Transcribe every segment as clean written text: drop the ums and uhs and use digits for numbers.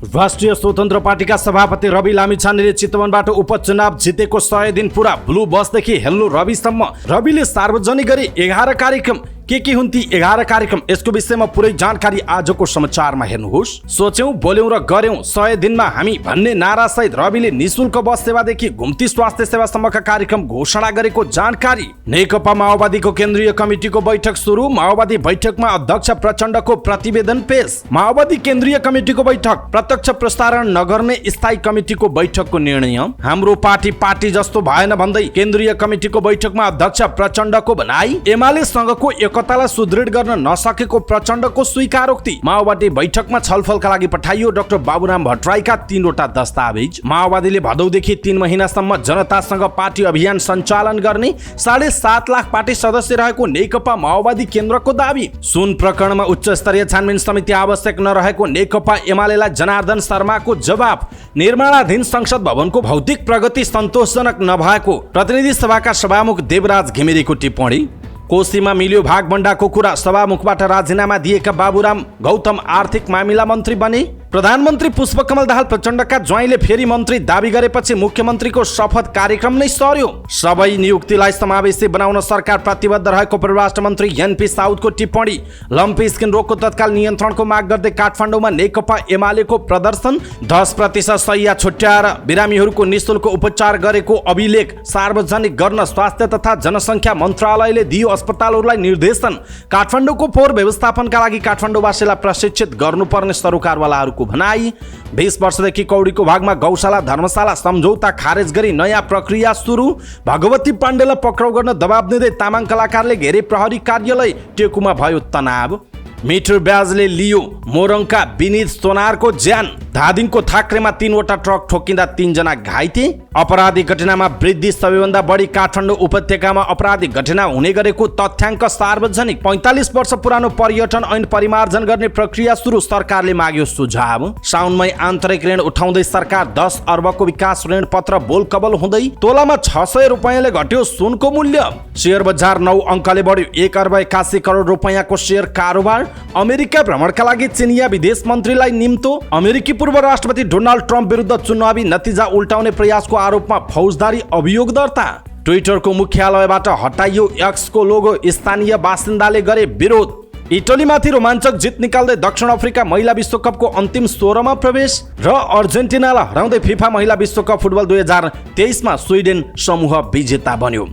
राष्ट्रिय स्वतन्त्र पार्टीका सभापति रवि लामिछानेले चितवनबाट उपचुनाव जितेको 100 दिन पुरा ब्लू बसदेखि हेल्लो रविसम्म रविले सार्वजनिक गरी 11 कार्यक्रम के हुन् ती 11 कार्यक्रम यसको विषयमा पुरै जानकारी आजको समाचारमा हेर्नुहोस्। सोच्यौं बोल्यौं र गर्यौं 100 दिनमा हामी भन्ने नारा सहित रविले निशुल्क बस सेवादेखि घुम्ती स्वास्थ्य सेवासम्मका कार्यक्रम घोषणा गरेको जानकारी। नेकपा माओवादीको केन्द्रीय कमिटीको बैठक सुरु। माओवादी बैठकमा अध्यक्ष प्रचण्डको प्रतिवेदन पेश। माओवादी केन्द्रीय कमिटीको बैठक प्रत्यक्ष प्रसारण नगर्ने स्थायी कमिटीको बैठकको निर्णय। हाम्रो पार्टी जस्तो भएन भन्दै केन्द्रीय कमिटीको बैठकमा अध्यक्ष प्रचण्डको भनाई। एमाले सँगको एकतालाई सुदृढ गर्न नसकेको प्रचण्डको स्वीकारोक्ति। माओवादी बैठकमा छलफलका लागि पठाइयो डाक्टर बाबुराम भट्टराईका 3वटा दस्तावेज। माओवादीले भदौदेखि 3 महिनासम्म जनतासँग पार्टी अभियान सञ्चालन गर्ने 7.5 लाख पार्टी सदस्य रहेको नेकपा माओवादी केन्द्रको दावी। सुन प्रकरणमा उच्च स्तरीय छानबिन समिति आवश्यक नरहेको नेकपा एमालेलाई जनार्दन शर्माको जवाब। निर्माणाधीन संसद भवनको भौतिक प्रगति सन्तोषजनक नभएको प्रतिनिधि सभाका सभामुख देवराज घिमिरेको टिप्पणी। कोशीमा मिल्यो भागबण्डाको कुरा। सभामुखबाट राजीनामा दिएका बाबुराम गौतम आर्थिक मामिला मन्त्री बने। प्रधानमन्त्री पुष्पकमल दाहाल प्रचण्डका ज्वाइँले फेरि मन्त्री दावी गरेपछि मुख्यमन्त्रीको शपथ कार्यक्रम नै सर्यो। सबै नियुक्तिलाई समावेशी बनाउन सरकार प्रतिबद्ध रहेको परराष्ट्र मन्त्री एनपी साउदको टिप्पणी। लम्पी स्किन रोगको तत्काल नियन्त्रणको माग गर्दै काठमाडौँमा नेकपा एमालेको प्रदर्शन। 10% शैय्या छुट्याएर बिरामीहरूको निःशुल्क उपचार गरेको अभिलेख सार्वजनिक गर्न स्वास्थ्य तथा जनसङ्ख्या मन्त्रालयले दियो अस्पतालहरूलाई निर्देशन। काठमाडौँको फोहोर व्यवस्थापनका लागि काठमाडौँवासीलाई प्रशिक्षित गर्नुपर्ने सरोकारवालाहरूको भनाई। 20 वर्षदेखि कौडीको भागमा गौशाला धर्मशाला सम्झौता खारेज गरी नयाँ प्रक्रिया सुरु। भगवती पाण्डेलाई पक्राउ गर्न दबाब दिँदै तामाङ कलाकारले घेरे प्रहरी कार्यालय। टेकुमा भयो तनाव। मिटर ब्याजले लियो मोरङका विनित सोनारको ज्यान। धादिङको थाक्रेमा 3वटा ट्रक ठोकिँदा 3 जना घाइते। अपराधिक घटनामा वृद्धि। सबैभन्दा बढी काठमाडौँ उपत्यकामा अपराधिक घटना हुने गरेको तथ्याङ्क सार्वजनिक। 45 वर्ष पुरानो पर्यटन ऐन परिमार्जन गर्ने प्रक्रिया सुरु। सरकारले माग्यो सुझाव। साउनमै आन्तरिक ऋण उठाउँदै सरकार 10 अर्बको विकास ऋण पत्र बोलकबल हुँदै। तोलामा 600 रुपैयाँले घट्यो सुनको मूल्य। शेयर बजार 9 अङ्कले बढ्यो। 1 अर्ब 81 करोड रुपैयाँको शेयर कारोबार। अमेरिका भ्रमणका लागि चिनिया विदेश मन्त्रीलाई निम्तो। अमेरिकी पूर्व राष्ट्रपति डोनाल्ड ट्रम्प विरुद्ध चुनावी नतिजा उल्टाउने प्रयासको आरोपमा फौजदारी अभियोग दर्ता। ट्विटरको मुख्यालयबाट हटाइयो एक्सको लोगो। स्थानीय बासिन्दाले गरे विरोध। इटलीमाथि रोमाञ्चक जित निकाल्दै दक्षिण अफ्रिका महिला विश्वकपको अन्तिम 16मा प्रवेश र अर्जेन्टिनालाई हराउँदै फिफा महिला विश्वकप फुटबल 2023मा स्विडेन समूह विजेता बन्यो।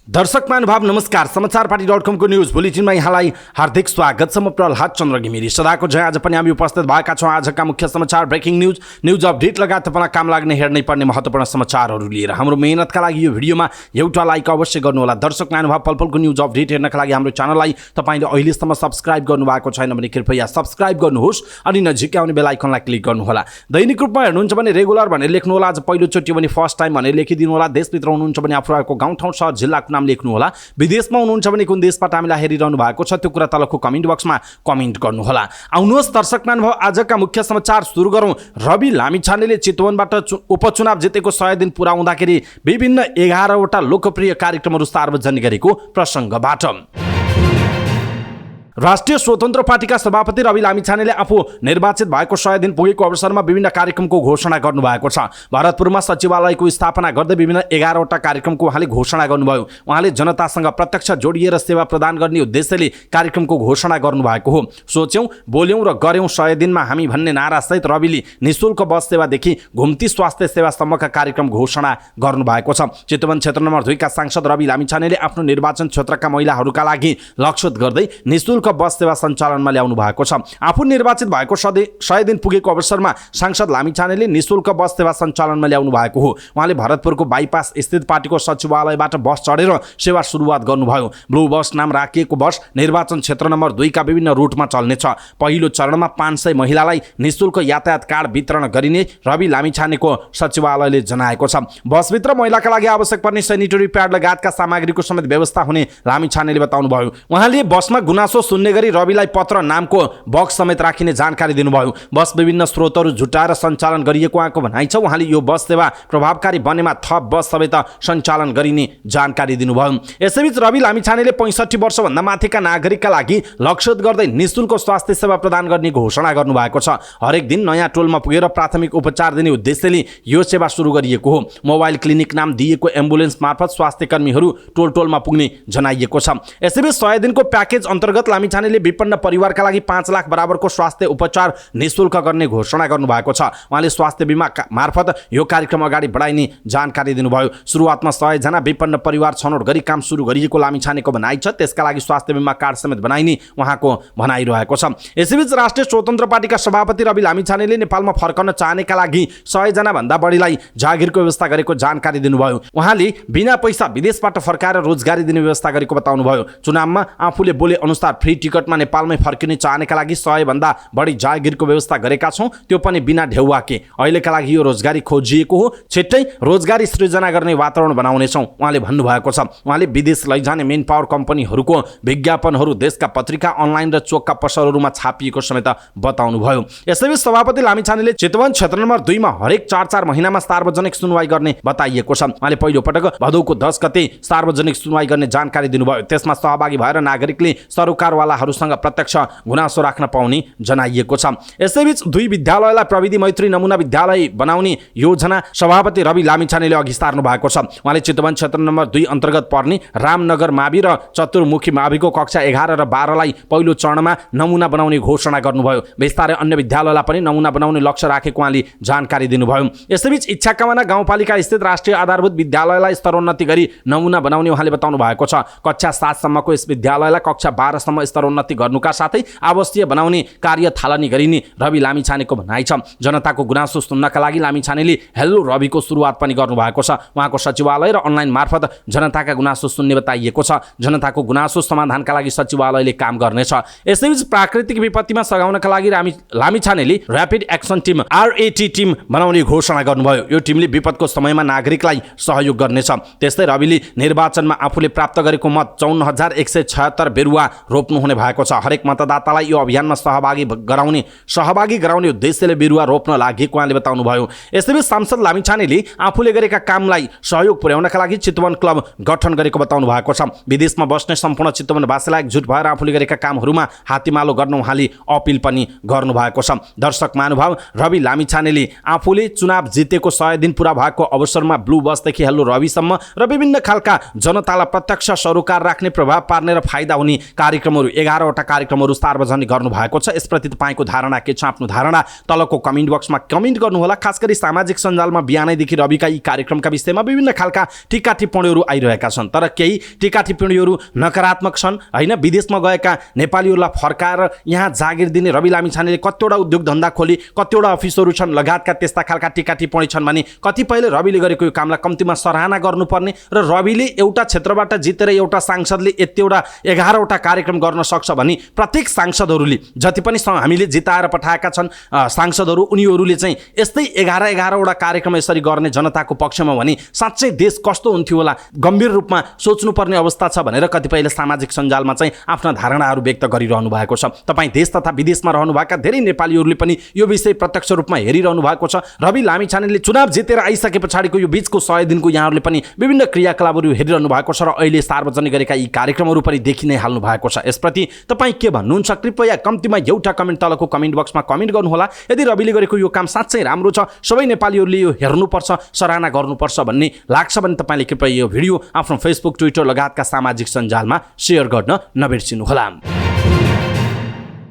दर्शक महानुभाव नमस्कार। समाचारपाटी.com को न्युज बुलेटिनमा यहाँलाई हार्दिक स्वागत छ। म प्रहलाद चन्द्र घिमिरे सदाको जय आज पनि हामी उपस्थित भएका छौँ आजका मुख्य समाचार, ब्रेकिङ न्युज अपडेट लगायत तपाईँलाई काम लाग्ने हेर्नै पर्ने महत्त्वपूर्ण समाचारहरू लिएर। हाम्रो मेहनतका लागि यो भिडियोमा एउटा लाइक अवश्य गर्नुहोला। दर्शक महानुभाव पलपलको न्युज अपडेट हेर्नका लागि हाम्रो च्यानललाई तपाईँले अहिलेसम्म सब्स्क्राइब गर्नुभएको छैन भने कृपया सब्स्क्राइब गर्नुहोस् अनि नजिकै आउने बेल आइकनलाई क्लिक गर्नुहोला। दैनिक रूपमा हेर्नुहुन्छ भने रेगुलर भनेर लेख्नुहोला। आज पहिलोचोटि भने फर्स्ट टाइम भनेर लेखिदिनु होला। देशभित्र हुनुहुन्छ भने आफूहरूको गाउँठाउँ सहर जिल्लाको नाम लेख्नु होला। विदेशमा हुनुहुन्छ भने कुन देशबाट हामीलाई हेरिरहनु भएको छ त्यो कुरा तलको कमेन्ट बक्समा कमेन्ट गर्नुहोला। आउनुहोस् दर्शक महानुभाव आजका मुख्य समाचार सुरु गरौँ। रवि लामिछानेले चितवनबाट उपचुनाव जितेको 100 दिन पुरा हुँदाखेरि विभिन्न 11वटा लोकप्रिय कार्यक्रमहरू सार्वजनिक गरेको प्रसङ्गबाट। राष्ट्रिय स्वतन्त्र पार्टीका सभापति रवि लामिछानेले आफू निर्वाचित भएको 100 दिन पुगेको अवसरमा विभिन्न कार्यक्रमको घोषणा गर्नुभएको छ। भरतपुरमा सचिवालयको स्थापना गर्दै विभिन्न 11वटा कार्यक्रमको उहाँले घोषणा गर्नुभयो। उहाँले जनतासँग प्रत्यक्ष जोडिएर सेवा प्रदान गर्ने उद्देश्यले कार्यक्रमको घोषणा गर्नुभएको हो। सोच्यौं बोल्यौं र गर्यौं 100 दिनमा हामी भन्ने नारा सहित रविले निःशुल्क बस सेवादेखि घुम्ती स्वास्थ्य सेवासम्मका कार्यक्रम घोषणा गर्नुभएको छ। चितवन क्षेत्र नम्बर 2 का सांसद रवि लामिछानेले आफ्नो निर्वाचन क्षेत्रका महिलाहरूका लागि लक्षित गर्दै निःशुल्क बस सेवा सञ्चालनमा ल्याउनु भएको छ। आफू निर्वाचित भएको 100 दिन पुगेको अवसरमा सांसद लामिछानेले निःशुल्क बस सेवा सञ्चालनमा ल्याउनु भएको हो। उहाँले भरतपुरको बाइपास स्थित पार्टीको सचिवालयबाट बस चढेर सेवा सुरुवात गर्नुभयो। ब्लू बस नाम राखिएको बस निर्वाचन क्षेत्र नम्बर 2 का विभिन्न रुटमा चल्नेछ। पहिलो चरणमा 500 महिलालाई निःशुल्क यातायात कार्ड वितरण गरिने रवि लामिछानेको सचिवालयले जनाएको छ। बसभित्र महिलाका लागि आवश्यक पर्ने सेनिटरी प्याड लगायतका सामग्रीको समेत व्यवस्था हुने लामिछानेले बताउनुभयो। उहाँले बसमा गुनासो सुन्ने गरी रविलाई पत्र नामको बक्स समेत राखिने जानकारी दिनुभयो। बस विभिन्न स्रोतहरू जुटाएर सञ्चालन गरिएको उहाँको भनाइ छ। उहाँले यो बस सेवा प्रभावकारी बनेमा थप बस समेत सञ्चालन गरिने जानकारी दिनुभयो। यसैबीच रवि लामिछानेले 65 वर्षभन्दा माथिका नागरिकका लागि लक्षित गर्दै निःशुल्क स्वास्थ्य सेवा प्रदान गर्ने घोषणा गर्नुभएको छ। हरेक दिन नयाँ टोलमा पुगेर प्राथमिक उपचार दिने उद्देश्यले यो सेवा सुरु गरिएको हो। मोबाइल क्लिनिक नाम दिएको एम्बुलेन्स मार्फत स्वास्थ्य कर्मीहरू टोलमा पुग्ने जनाइएको छ। यसैबीच 100 दिनको प्याकेज अन्तर्गत लामिछानेले विपन्न परिवारका लागि 5 लाख बराबरको स्वास्थ्य उपचार निःशुल्क गर्ने घोषणा गर्नुभएको छ। उहाँले स्वास्थ्य बीमा मार्फत यो कार्यक्रम अगाडि बढाइने जानकारी दिनुभयो। सुरुवातमा 100 जना विपन्न परिवार छनौट गरी काम सुरु गरिएको लामिछानेको भनाइ छ। त्यसका लागि स्वास्थ्य बीमा कार्ड समेत बनाइने उहाँको भनाइरहेको छ। यसैबीच राष्ट्रिय स्वतन्त्र पार्टीका सभापति रवि लामिछानेले नेपालमा फर्कन चाहनेका लागि 100 जना भन्दा बढीलाई जागिरको व्यवस्था गरेको जानकारी दिनुभयो। उहाँले बिना पैसा विदेशबाट फर्काएर रोजगारी दिने व्यवस्था गरेको बताउनुभयो। चुनावमा आफूले बोले अनुसार फ्री टिकटमा नेपालमै फर्किने चाहनेका लागि 100 भन्दा बढी जागिरको व्यवस्था गरेका छौं, त्यो पनि बिना ढेउवाके। अहिलेका लागि यो रोजगारी खोजिएको हो, छिट्टै रोजगारी सृजना गर्ने वातावरण बनाउनेछौं उहाँले भन्नुभएको छ। उहाँले विदेश लैजाने मेन पावर कम्पनीहरूको विज्ञापनहरू देशका पत्रिका, अनलाइन र चोकका पसलहरूमा छापिएको समेत बताउनुभयो। यसैबीच सभापति लामिछानेले चितवन क्षेत्र नम्बर 2 मा हरेक 4-4 महिनामा सार्वजनिक सुनवाई गर्ने बताइएको छ। उहाँले पहिलो पटक भदौको 10 गते सार्वजनिक सुनवाई गर्ने जानकारी दिनुभयो। त्यसमा सहभागी भएर नागरिकले सरोकारवालाहरूसँग प्रत्यक्ष गुनासो राख्न पाउने जनाइएको छ। यसैबीच 2 विद्यालयलाई प्रविधि मैत्री नमुना विद्यालय बनाउने योजना सभापति रवि लामिछानेले अघि सार्नु भएको छ। उहाँले चितवन क्षेत्र नम्बर 2 अन्तर्गत पर्ने रामनगर मावि र चतुर्मुखी माविको कक्षा 11 र 12 लाई पहिलो चरणमा नमुना बनाउने घोषणा गर्नुभयो। बिस्तारै अन्य विद्यालयलाई पनि नमुना बनाउने लक्ष्य राखेको उहाँले जानकारी दिनुभयो। यसैबीच इच्छाकामना गाउँपालिका स्थित राष्ट्रिय आधारभूत विद्यालयलाई स्तरोन्नति गरी नमुना बनाउने उहाँले बताउनु भएको छ। कक्षा 7 सम्मको यस विद्यालयलाई कक्षा 12 सम्म स्तरोन्नति गर्नुका साथै आवासीय बनाउने कार्य थालनी गरिने रवि लामिछानेको भनाइ छ। जनताको गुनासो सुन्नका लागि लामिछानेले हेलो रविको सुरुवात पनि गर्नुभएको छ। उहाँको सचिवालय र अनलाइन मार्फत जनताका गुनासो सुन्ने बताइएको छ। जनताको गुनासो समाधानका लागि सचिवालयले काम गर्नेछ। यसैबीच प्राकृतिक विपत्तिमा सघाउनका लागि लामिछानेले rapid action team RAT team बनाउने घोषणा गर्नुभयो। यो टिमले विपदको समयमा नागरिकलाई सहयोग गर्नेछ। त्यस्तै रविले निर्वाचनमा आफूले प्राप्त गरेको मत 54176 बिरुवा रोप्नु हुने भएको छ। हरेक मतदातालाई यो अभियानमा सहभागी गराउने उद्देश्यले बिरुवा रोप्न लागेको उहाँले बताउनुभयो। यसैबीच सांसद लामिछानेले आफूले गरेका कामलाई सहयोग पुर्याउनका लागि चितवन क्लब गठन गरेको बताउनु भएको छ। विदेशमा बस्ने सम्पूर्ण चितवनवासीलाई एकजुट भएर आफूले गरेका कामहरूमा हातीमालो गर्न उहाँले अपिल पनि गर्नुभएको छ। दर्शक महानुभाव, रवि लामिछानेले आफूले चुनाव जितेको 100 दिन पूरा भएको अवसरमा ब्लू बसदेखि हेलो रविसम्म र विभिन्न खालका जनतालाई प्रत्यक्ष सरोकार राख्ने, प्रभाव पार्ने र फाइदा हुने कार्यक्रमहरू 11 वटा कार्यक्रमहरू सार्वजनिक गर्नु भएको छ। यसप्रति तपाईँको धारणा के छ? आफ्नो धारणा तलको कमेन्ट बक्समा कमेन्ट गर्नुहोला। खास गरी सामाजिक सञ्जालमा बिहानैदेखि रविका यी कार्यक्रमका विषयमा विभिन्न खालका टीका टिप्पणीहरू आइरहेका छन्। तर केही टीका टिप्पणीहरू नकारात्मक छन् हैन। विदेशमा गएका नेपालीहरूलाई फर्काएर यहाँ जागिर दिने रवि लामिछानेले कतिवटा उद्योग धन्दा खोली, कतिवटा अफिसहरू छन् लगायतका त्यस्ता खालका टीका टिप्पणी छन् भने कतिपयले रविले गरेको यो कामलाई कम्तीमा सराहना गर्नुपर्ने र रविले एउटा क्षेत्रबाट जितेर एउटा सांसदले यतिवटा 11 वटा कार्यक्रम गर्न सक्छ भने प्रत्येक सांसदहरूले जति पनि हामीले जिताएर पठाएका छन् सांसदहरू, उनीहरूले चाहिँ यस्तै 11 वटा कार्यक्रम यसरी गर्ने जनताको पक्षमा भने साँच्चै देश कस्तो हुन्थ्यो होला, गम्भीर रूपमा सोच्नुपर्ने अवस्था छ भनेर कतिपयले सामाजिक सञ्जालमा चाहिँ आफ्ना धारणाहरू व्यक्त गरिरहनु भएको छ। तपाईँ देश तथा विदेशमा रहनुभएका धेरै नेपालीहरूले पनि यो विषय प्रत्यक्ष रूपमा हेरिरहनु भएको छ। रवि लामिछानेले चुनाव जितेर आइसके पछाडिको यो बीचको 100 दिनको यहाँहरूले पनि विभिन्न क्रियाकलापहरू हेरिरहनु भएको छ र अहिले सार्वजनिक गरेका यी कार्यक्रमहरू पनि देखि नै हाल्नु भएको छ। यसप्रति तपाईँ के भन्नुहुन्छ? कृपया कम्तीमा एउटा कमेन्ट तलको कमेन्ट बक्समा कमेन्ट गर्नुहोला। यदि रविले गरेको यो काम साँच्चै राम्रो छ, सबै नेपालीहरूले यो हेर्नुपर्छ, सराहना गर्नुपर्छ भन्ने लाग्छ भने तपाईँले कृपया यो भिडियो आफ्नो फेसबुक, ट्विटर लगायतका सामाजिक सञ्जालमा सेयर गर्न नबिर्सिनुहोला।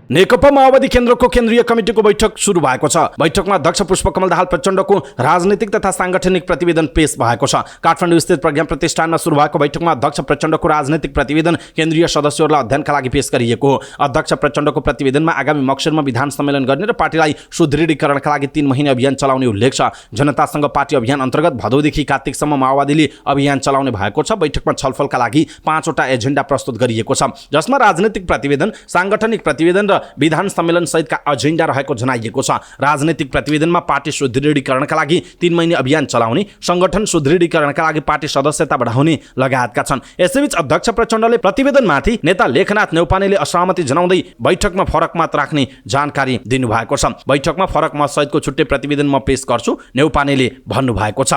नेकपा माओवादी केन्द्रको केन्द्रीय कमिटीको बैठक सुरु भएको छ। बैठकमा अध्यक्ष पुष्पकमल दाहाल प्रचण्डको राजनीतिक तथा सांगठनिक प्रतिवेदन पेश भएको छ। काठमाडौँ स्थित प्रज्ञा प्रतिष्ठानमा सुरु भएको बैठकमा अध्यक्ष प्रचण्डको राजनीतिक प्रतिवेदन केन्द्रीय सदस्यहरूलाई अध्ययनका लागि पेश गरिएको हो। अध्यक्ष प्रचण्डको प्रतिवेदनमा आगामी मक्सिरमा विधान सम्मेलन गर्ने र पार्टीलाई सुदृढीकरणका लागि 3 महिने अभियान चलाउने उल्लेख छ। जनतासँग पार्टी अभियान अन्तर्गत भदौदेखि कार्तिकसम्म माओवादीले अभियान चलाउने भएको छ। बैठकमा छलफलका लागि 5 वटा एजेन्डा प्रस्तुत गरिएको छ, जसमा राजनीतिक प्रतिवेदन, सांगठनिक प्रतिवेदन र र विधान सम्मेलन सहितका एजेन्डा रहेको जनाइएको छ। राजनीतिक प्रतिवेदनमा पार्टी सुदृढीकरणका लागि 3 महिने अभियान चलाउने, संगठन सुदृढीकरणका लागि पार्टी सदस्यता बढाउने लगायतका छन्। यसैबीच अध्यक्ष प्रचण्डले प्रतिवेदनमाथि नेता लेखनाथ नेउपानेले असहमति जनाउँदै बैठकमा फरक मत राख्ने जानकारी दिनुभएको छ। बैठकमा फरक मत सहितको छुट्टै प्रतिवेदन म पेश गर्छु, नेउपानेले भन्नुभएको छ।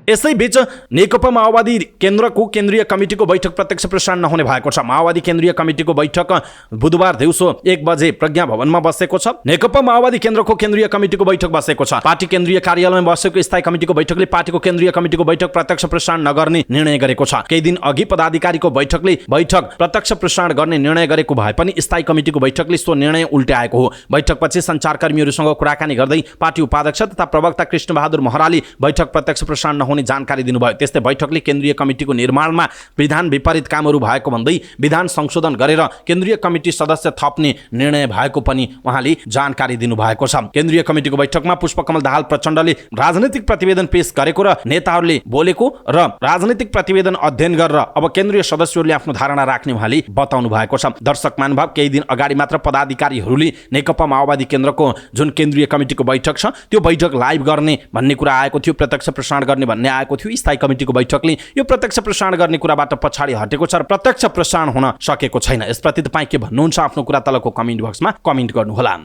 यसैबीच नेकपा माओवादी केन्द्रको केन्द्रीय कमिटीको बैठक प्रत्यक्ष प्रसारण नहुने भएको छ। माओवादी केन्द्रीय कमिटीको बैठक बुधबार दिउँसो 1 बजे प्रज्ञा भवनमा बसेको छ। नेकपा माओवादी केन्द्रको केन्द्रीय कमिटीको बैठक बसेको छ। पार्टी केन्द्रीय कार्यालयमा बसेको स्थायी कमिटीको बैठकले पार्टीको केन्द्रीय कमिटीको बैठक प्रत्यक्ष प्रसारण नगर्ने निर्णय गरेको छ। केही दिन अघि पदाधिकारीको बैठकले बैठक प्रत्यक्ष प्रसारण गर्ने निर्णय गरेको भए पनि स्थायी कमिटीको बैठकले सो निर्णय उल्टाएको हो। बैठकपछि सञ्चारकर्मीहरूसँग कुराकानी गर्दै पार्टी उपाध्यक्ष तथा प्रवक्ता कृष्णबहादुर महराले बैठक प्रत्यक्ष प्रसारण नहुने जानकारी दिनुभयो। त्यस्तै बैठकले केन्द्रीय कमिटीको निर्माणमा विधान विपरीत कामहरू भएको भन्दै विधान संशोधन गरेर केन्द्रीय कमिटी सदस्य थप्ने निर्णय भएको पनि उहाँले जानकारी दिनुभएको छ। केन्द्रीय कमिटीको बैठकमा पुष्पकमल दाहाल प्रचण्डले राजनीतिक प्रतिवेदन पेश गरेको र नेताहरूले बोलेको र राजनीतिक प्रतिवेदन अध्ययन गरेर अब केन्द्रीय सदस्यहरूले आफ्नो धारणा राख्ने उहाँले बताउनु भएको छ। दर्शक महानुभाव, केही दिन अगाडि मात्र पदाधिकारीहरूले नेकपा माओवादी केन्द्रको जुन केन्द्रीय कमिटीको बैठक छ त्यो बैठक लाइभ गर्ने भन्ने कुरा आएको थियो, प्रत्यक्ष प्रसारण गर्ने भन्ने आएको थियो। स्थायी कमिटीको बैठकले यो प्रत्यक्ष प्रसारण गर्ने कुराबाट पछाडि हटेको छ र प्रत्यक्ष प्रसारण हुन सकेको छैन। यसप्रति तपाईँ के भन्नुहुन्छ? आफ्नो कुरा तलको कमेन्ट बक्समा कमेन्ट गर्नुहोला।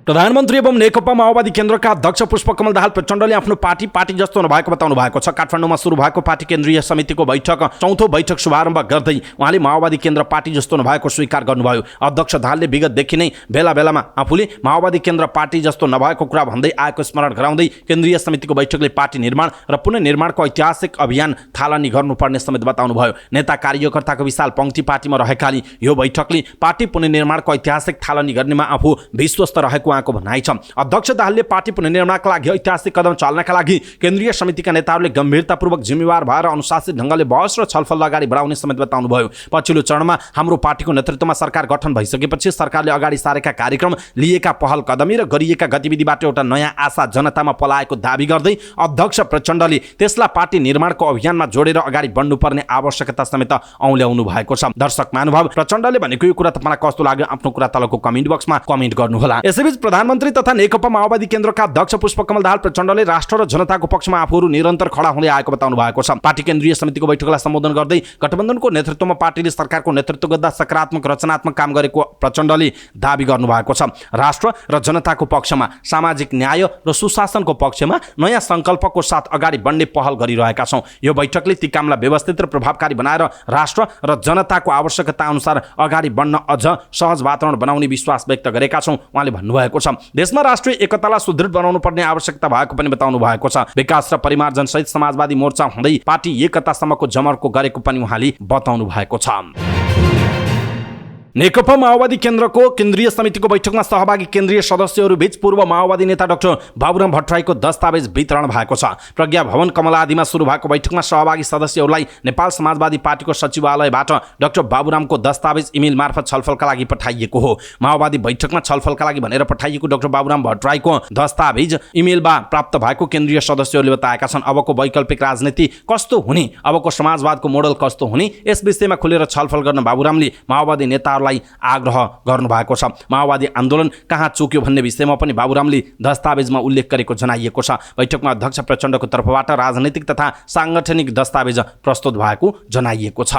प्रधानमन्त्री एवं नेकपा माओवादी केन्द्रका अध्यक्ष पुष्पकमल दाहाल प्रचण्डले आफ्नो पार्टी जस्तो नभएको बताउनु भएको छ। काठमाडौँमा सुरु भएको पार्टी केन्द्रीय समितिको बैठक चौथो बैठक शुभारम्भ गर्दै उहाँले माओवादी केन्द्र पार्टी जस्तो नभएको स्वीकार गर्नुभयो। अध्यक्ष दाहालले विगतदेखि नै बेला बेलामा आफूले माओवादी केन्द्र पार्टी जस्तो नभएको कुरा भन्दै आएको स्मरण गराउँदै केन्द्रीय समितिको बैठकले पार्टी निर्माण र पुनर्निर्माणको ऐतिहासिक अभियान थालनी गर्नुपर्ने समेत बताउनुभयो। नेता कार्यकर्ताको विशाल पंक्ति पार्टीमा रहेकाले यो बैठकले पार्टी पुनर्निर्माणको ऐतिहासिक थालनी गर्नेमा आफू विश्वस्त रहेको को भनाइ छ। अध्यक्ष दाहालले पार्टी पुनर्निर्माणका लागि ऐतिहासिक कदम चाल्नका लागि केन्द्रीय समितिका नेताहरूले गम्भीरतापूर्वक जिम्मेवार भएर अनुशासित ढङ्गले बहस र छलफल अगाडि बढाउने समेत बताउनुभयो। पछिल्लो चरणमा हाम्रो पार्टीको नेतृत्वमा सरकार गठन भइसकेपछि सरकारले अगाडि सारेका कार्यक्रम, लिएका पहल कदमी र गरिएका गतिविधिबाट एउटा नयाँ आशा जनतामा पलाएको दाबी गर्दै अध्यक्ष प्रचण्डले त्यसलाई पार्टी निर्माणको अभियानमा जोडेर अगाडि बढ्नुपर्ने आवश्यकता समेत औल्याउनु भएको छ। दर्शक महानुभाव, प्रचण्डले भनेको यो कुरा तपाईँलाई कस्तो लाग्यो? आफ्नो कुरा तलको कमेन्ट बक्समा कमेन्ट गर्नुहोला। यसैबीच प्रधानमन्त्री तथा नेकपा माओवादी केन्द्रका अध्यक्ष पुष्पकमल दाहाल प्रचण्डले राष्ट्र र जनताको पक्षमा आफूहरू निरन्तर खडा हुँदै आएको बताउनु भएको छ। पार्टी केन्द्रीय समितिको बैठकलाई सम्बोधन गर्दै गठबन्धनको नेतृत्वमा पार्टीले सरकारको नेतृत्व गर्दा सकारात्मक रचनात्मक काम गरेको प्रचण्डले दाबी गर्नुभएको छ। राष्ट्र र जनताको पक्षमा, सामाजिक न्याय र सुशासनको पक्षमा नयाँ सङ्कल्पको साथ अगाडि बढ्ने पहल गरिरहेका छौँ। यो बैठकले ती कामलाई व्यवस्थित र प्रभावकारी बनाएर राष्ट्र र जनताको आवश्यकता अनुसार अगाडि बढ्न अझ सहज वातावरण बनाउने विश्वास व्यक्त गरेका छौँ उहाँले भन्नुभएको छ। देशमा राष्ट्रिय एकतालाई सुदृढ बनाउनु पर्ने आवश्यकता भएको पनि बताउनु भएको छ। विकास र परिमार्जन सहित समाजवादी मोर्चा हुँदै पार्टी एकतासम्मको जमर्को गरेको पनि उहाँले बताउनु भएको छ। नेकपा माओवादी केन्द्रको केन्द्रीय समितिको बैठकमा सहभागी केन्द्रीय सदस्यहरू बीच पूर्व माओवादी नेता डाक्टर बाबुराम भट्टराईको दस्तावेज वितरण भएको छ। प्रज्ञा भवन कमलादीमा सुरु भएको बैठकमा सहभागी सदस्यहरूलाई नेपाल समाजवादी पार्टीको सचिवालयबाट डाक्टर बाबुरामको दस्तावेज इमेल मार्फत छलफलका लागि पठाइएको हो। माओवादी बैठकमा छलफलका लागि भनेर पठाइएको डाक्टर बाबुराम भट्टराईको दस्तावेज इमेलमा प्राप्त भएको केन्द्रीय सदस्यहरूले बताएका छन्। अबको वैकल्पिक राजनीति कस्तो हुने, अबको समाजवादको मोडल कस्तो हुने, यस विषयमा खुलेर छलफल गर्न बाबुरामले माओवादी नेताहरूलाई आग्रह गर्नुभएको छ। माओवादी आन्दोलन कहाँ चुक्यो भन्ने विषयमा पनि बाबुरामले दस्तावेजमा उल्लेख गरेको जनाइएको छ। बैठकमा अध्यक्ष प्रचण्डको तर्फबाट राजनैतिक तथा सांगठनिक दस्तावेज प्रस्तुत भएको जनाइएको छ।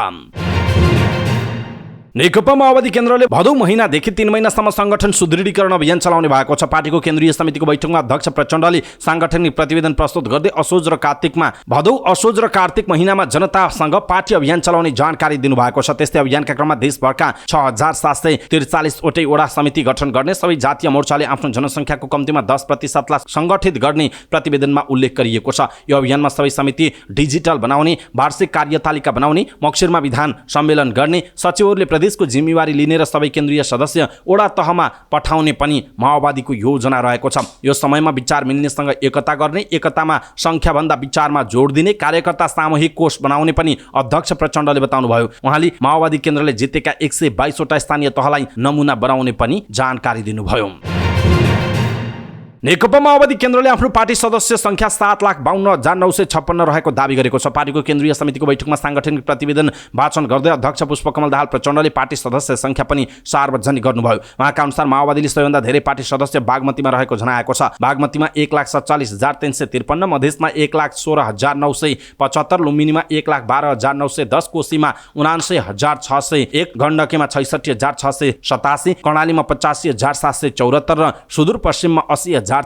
नेकपा माओवादी केन्द्रले भदौ महिनादेखि 3 महिनासम्म संगठन सुदृढीकरण अभियान चलाउने भएको छ। पार्टीको केन्द्रीय समितिको बैठकमा अध्यक्ष प्रचण्डले सांगठनिक प्रतिवेदन प्रस्तुत गर्दै भदौ असोज र कार्तिक महिनामा जनतासँग पार्टी अभियान चलाउने जानकारी दिनुभएको छ। त्यस्तै अभियानका क्रममा देशभरका 6743 वटै वडा समिति गठन गर्ने, सबै जातीय मोर्चाले आफ्नो जनसङ्ख्याको कम्तीमा 10% सङ्गठित गर्ने प्रतिवेदनमा उल्लेख गरिएको छ। यो अभियानमा सबै समिति डिजिटल बनाउने, वार्षिक कार्यतालिका बनाउने, मक्सिरमा विधान सम्मेलन गर्ने, सचिवहरूले को जिम्मेवारी लिने र सबै केन्द्रीय सदस्य वडा तहमा पठाउने पनि माओवादीको योजना रहेको छ। यो समयमा विचार मिल्नेसँग एकता गर्ने, एकतामा संख्याभन्दा विचारमा जोड दिने, कार्यकर्ता सामूहिक कोष बनाउने पनि अध्यक्ष प्रचण्डले बताउनुभयो। उहाँले माओवादी केन्द्रले जितेका 122 वटा स्थानीय तहलाई नमुना बनाउने पनि जानकारी दिनुभयो। नेकपा माओवादी केन्द्रले आफ्नो पार्टी सदस्य संख्या 7,52,956 रहेको दावी गरेको छ। पार्टीको केन्द्रीय समितिको बैठकमा सांगठनिक प्रतिवेदन वाचन गर्दै अध्यक्ष पुष्पकमल दाहाल प्रचण्डले पार्टी सदस्य संख्या पनि सार्वजनिक गर्नुभयो। उहाँका अनुसार माओवादीले सबैभन्दा धेरै पार्टी सदस्य बागमतीमा रहेको जनाएको छ। बागमतीमा 1,47,353, मधेसमा 1,16,975, लुम्बिनीमा 1,12,910, कोशीमा 79,601, गण्डकीमा 66,687, कर्णालीमा 85,774 र सुदूरपश्चिममा 80,482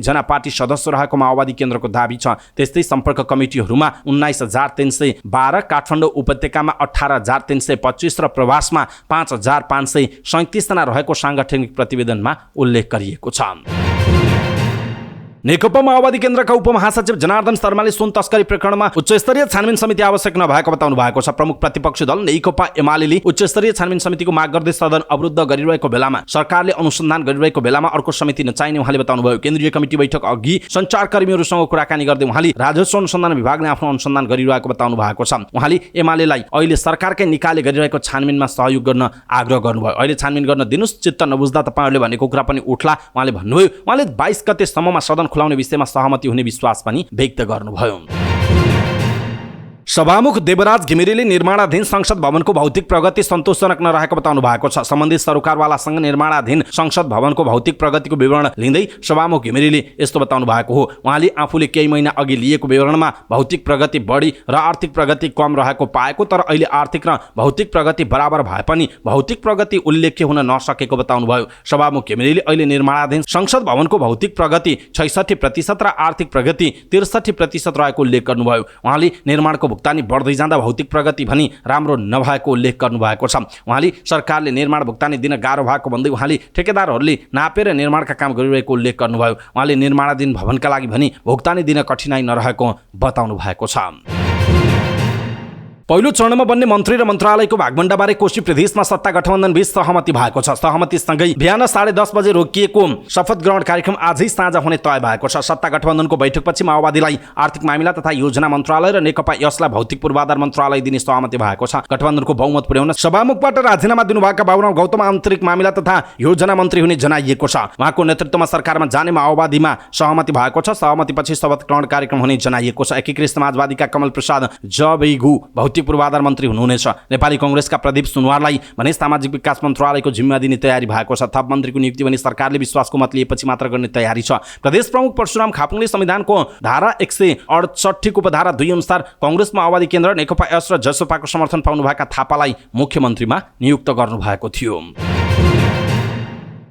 जना पार्टी सदस्य रहेको माओवादी केन्द्रको दावी छ। त्यस्तै सम्पर्क कमिटीहरूमा 19,312, काठमाडौँ उपत्यकामा 18,325 र प्रवासमा 5,537 जना रहेको सांगठनिक प्रतिवेदनमा उल्लेख गरिएको छ। नेकपा माओवादी केन्द्रका उपमहासचिव जनार्दन शर्माले सुन तस्करी प्रकरणमा उच्चस्तरीय छानबिन समिति आवश्यक नभएको बताउनु भएको छ। प्रमुख प्रतिपक्षी दल नेकपा एमाले उच्चस्तरीय छानबिन समितिको माग गर्दै सदन अवरुद्ध गरिरहेको बेलामा सरकारले अनुसन्धान गरिरहेको बेलामा अर्को समिति नचाहिने उहाँले बताउनुभयो। केन्द्रीय कमिटी बैठक अघि सञ्चारकर्मीहरूसँग कुराकानी गर्दै उहाँले राजस्व अनुसन्धान विभागले आफ्नो अनुसन्धान गरिरहेको बताउनु भएको छ। उहाँले एमालेलाई अहिले सरकारकै निकायले गरिरहेको छानबिनमा सहयोग गर्न आग्रह गर्नुभयो। अहिले छानबिन गर्न दिनुस्, चित्त नबुझ्दा तपाईँहरूले भनेको कुरा पनि उठ्ला उहाँले भन्नुभयो। उहाँले 22 गतेसम्ममा सदन खुलाउने विषयमा सहमति हुने विश्वास पनि व्यक्त गर्नुभयो। सभामुख देवराज घिमिरेले निर्माणाधीन संसद भवनको भौतिक प्रगति सन्तोषजनक नरहेको बताउनु भएको छ। सम्बन्धित सरकारवालासँग निर्माणाधीन संसद भवनको भौतिक प्रगतिको विवरण लिँदै सभामुख घिमिरेले यस्तो बताउनु भएको हो। उहाँले आफूले केही महिना अघि लिएको विवरणमा भौतिक प्रगति बढी र आर्थिक प्रगति कम रहेको पाएको, तर अहिले आर्थिक र भौतिक प्रगति बराबर भए पनि भौतिक प्रगति उल्लेख्य हुन नसकेको बताउनुभयो। सभामुख घिमिरेले अहिले निर्माणाधीन संसद भवनको भौतिक प्रगति 66% र आर्थिक प्रगति 63% रहेको उल्लेख गर्नुभयो। उहाँले निर्माणको भुक्तानी बढ्दै जाँदा भौतिक प्रगति भनी राम्रो नभएको उल्लेख गर्नुभएको छ। उहाँले सरकारले निर्माण भुक्तानी दिन गाह्रो भएको भन्दै उहाँले ठेकेदारहरूले नापेर निर्माणका काम गरिरहेको उल्लेख गर्नुभयो। उहाँले निर्माणाधीन भवनका लागि भनी भुक्तानी दिन कठिनाई नरहेको बताउनु भएको छ। पहिलो चरणमा बन्ने मन्त्री र मन्त्रालयको भागभण्डाबारे कोशी प्रदेशमा सत्ता गठबन्धन बीच सहमति भएको छ। सहमतिसँगै बिहान 10:30 बजे रोकिएको शपथ ग्रहण कार्यक्रम आजै साँझ हुने तय भएको छ। सत्ता गठबन्धनको बैठकपछि माओवादीलाई आर्थिक मामिला तथा योजना मन्त्रालय र नेकपा यसलाई भौतिक पूर्वाधार मन्त्रालय दिने सहमति भएको छ। गठबन्धनको बहुमत पुर्याउन सभामुखबाट राजीनामा दिनुभएका बाबुराम गौतम आन्तरिक मामिला तथा योजना मन्त्री हुने जनाइएको छ। उहाँको नेतृत्वमा सरकारमा जाने माओवादीमा सहमति भएको छ। सहमतिपछि शपथ ग्रहण कार्यक्रम हुने जनाइएको छ। एकीकृत समाजवादीका कमल प्रसाद जबैगु भौतिक पूर्वाधार मन्त्री हुनुहुनेछ। नेपाली कांग्रेसका प्रदीप सुनवारलाई भने सामाजिक विकास मन्त्रालयको जिम्मा दिने तयारी भएको छ। थप मन्त्रीको नियुक्ति भने सरकारले विश्वासको मत लिएपछि मात्र गर्ने तयारी छ। प्रदेश प्रमुख परशुराम खापुङले संविधानको धारा 168 को उपधारा 2 अनुसार कांग्रेस माओवादी केन्द्र नेकपा यस र जसपाको समर्थन पाउनुभएका थापालाई मुख्यमन्त्रीमा नियुक्त गर्नुभएको थियो।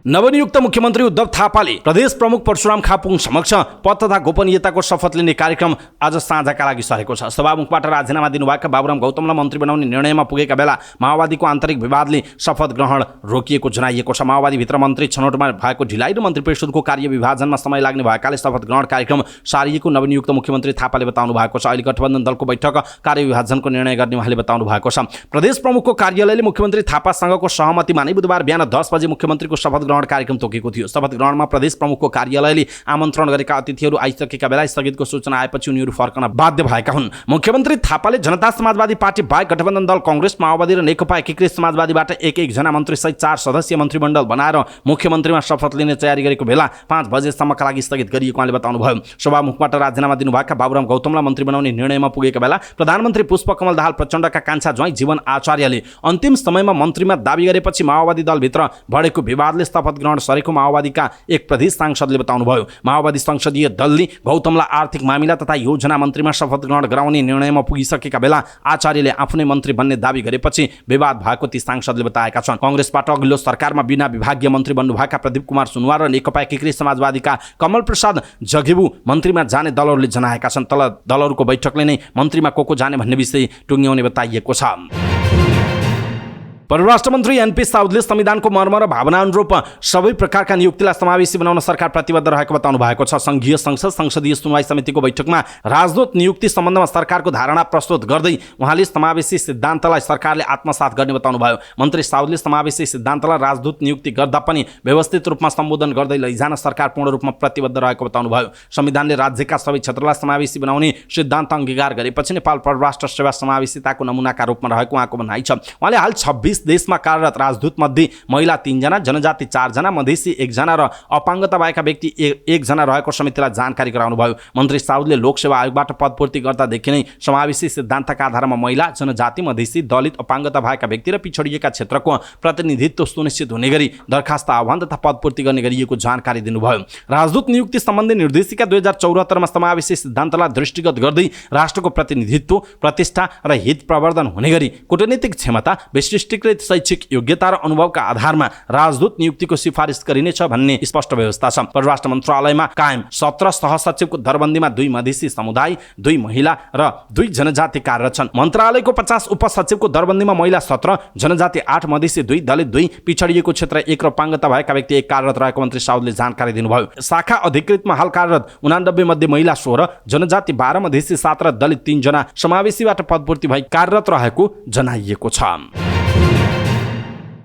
नवनियुक्त मुख्यमन्त्री उद्धव थापाले प्रदेश प्रमुख परशुराम खापुङ समक्ष पद तथा गोपनीयताको शपथ लिने कार्यक्रम आज साँझका लागि सरेको छ। सभामुखबाट राजीनामा दिनुभएका बाबुराम गौतमलाई मन्त्री बनाउने निर्णयमा पुगेका बेला माओवादीको आन्तरिक विवादले शपथ ग्रहण रोकिएको जनाइएको छ। माओवादीभित्र मन्त्री छनौटमा भएको ढिलाइ र मन्त्री परिषदको कार्य विभाजनमा समय लाग्ने भएकाले शपथ ग्रहण कार्यक्रम सारिएको नवनियुक्त मुख्यमन्त्री थापाले बताउनु भएको छ। अहिले गठबन्धन दलको बैठक कार्य विभाजनको निर्णय गर्ने उहाँले बताउनु भएको छ। प्रदेश प्रमुखको कार्यालयले मुख्यमन्त्री थापासँगको सहमतिमा नै बुधबार बिहान 10 बजे मुख्यमन्त्रीको शपथ कार्यक्रम तोकेको थियो। शपथ ग्रहणमा प्रदेश प्रमुखको कार्यालयले आमन्त्रण गरेका अतिथिहरू आइसकेका बेला स्थगितको सूचना आएपछि उनीहरू फर्कन बाध्य भएका हुन्। मुख्यमन्त्री थापाले जनता समाजवादी पार्टी बाहेक गठबन्धन दल कांग्रेस माओवादी र नेकपा एकीकृत समाजवादीबाट एक जना मन्त्री सहित 4 सदस्यीय मन्त्रीमण्डल बनाएर मुख्यमन्त्रीमा शपथ लिने तयारी गरेको बेला 5 बजेसम्मका लागि स्थगित गरिएको उहाँले बताउनुभयो। सभामुखबाट राजीनामा दिनुभएका बाबुराम गौतमलाई मन्त्री बनाउने निर्णयमा पुगेका बेला प्रधानमन्त्री पुष्पकमल दाहाल प्रचण्डका कान्छा ज्वाइँ जीवन आचार्यले अन्तिम समयमा मन्त्रीमा दावी गरेपछि माओवादी दलभित्र बढेको विवादले शपथ ग्रहण सरेको माओवादीका एक प्रदेश सांसदले बताउनुभयो। माओवादी संसदीय दलले गौतमलाई आर्थिक मामिला तथा योजना मन्त्रीमा शपथ ग्रहण गराउने निर्णयमा पुगिसकेका बेला आचार्यले आफ्नै मन्त्री बन्ने दावी गरेपछि विवाद भएको ती सांसदले बताएका छन्। कांग्रेसबाट अघिल्लो सरकारमा बिना विभागीय मन्त्री बन्नुभएका प्रदीप कुमार सुनवार र नेकपा एकीकृत समाजवादीका कमल प्रसाद जगेबु मन्त्रीमा जाने दलहरूले जनाएका छन्। तल दलहरूको बैठकले नै मन्त्रीमा को जाने भन्ने विषय टुङ्ग्याउने बताइएको छ। परराष्ट्र मन्त्री एनपी साउदले संविधानको मर्म र भावना अनुरूप सबै प्रकारका नियुक्तिलाई समावेशी बनाउन सरकार प्रतिबद्ध रहेको बताउनु भएको छ। संघीय संसद संसदीय सुनवाई समितिको बैठकमा राजदूत नियुक्ति सम्बन्धमा सरकारको धारणा प्रस्तुत गर्दै उहाँले समावेशी सिद्धान्तलाई सरकारले आत्मसात गर्ने बताउनु भयो। मन्त्री साउदले समावेशी सिद्धान्तलाई राजदूत नियुक्ति गर्दा पनि व्यवस्थित रूपमा सम्बोधन गर्दै लैजान सरकार पूर्ण रूपमा प्रतिबद्ध रहेको बताउनु भयो। संविधानले राज्यका सबै क्षेत्रलाई समावेशी बनाउने सिद्धान्त अंगीकार गरेपछि नेपाल परराष्ट्र सेवा समावेशिताको नमुनाका रूपमा रहेको उहाँको भनाइ छ। उहाँले हाल 26 देशमा कार्यरत राजदूत मध्ये महिला 3 जना, जनजाति 4 जना, मधेसी 1 जना र अपाङ्गता भएका व्यक्ति 1 जना रहेको समितिलाई जानकारी गराउनुभयो। मन्त्री साउदले लोकसेवा आयोगबाट पदपूर्ति गर्दादेखि नै समावेशी सिद्धान्तका आधारमा महिला, जनजाति, मधेसी, दलित, अपाङ्गता भएका व्यक्ति र पिछडिएका क्षेत्रको प्रतिनिधित्व सुनिश्चित हुने गरी दरखास्त आह्वान तथा पदपूर्ति गर्ने गरिएको जानकारी दिनुभयो। राजदूत नियुक्ति सम्बन्धी निर्देशिका 2074 मा समावेशी सिद्धान्तलाई दृष्टिगत गर्दै राष्ट्रको प्रतिनिधित्व, प्रतिष्ठा र हित प्रवर्धन हुने गरी कूटनीतिक क्षमता, विशिष्टीकृत शैक्षिक योग्यता र अनुभवका आधारमा राजदूत नियुक्तिको सिफारिस गरिनेछ भन्ने स्पष्ट व्यवस्था छ। परराष्ट्र मन्त्रालयमा कायम 17 सहसचिवको दरबन्दीमा 2 मधेसी समुदाय, 2 महिला र 2 जनजाति कार्यरत छन्। मन्त्रालयको 50 उपसचिवको दरबन्दीमा महिला 17, जनजाति 8, मधेसी 2, दलित 2, पिछडिएको क्षेत्र 1 र अपाङ्गता भएका व्यक्ति 1 कार्यरत रहेको मन्त्री साउदले जानकारी दिनुभयो। शाखा अधिकृतमा हाल कार्यरत 89 मध्ये महिला 16, जनजाति 12, मधेसी 7 र दलित 3 जना समावेशीबाट पदपूर्ति भई कार्यरत रहेको जनाइएको छ।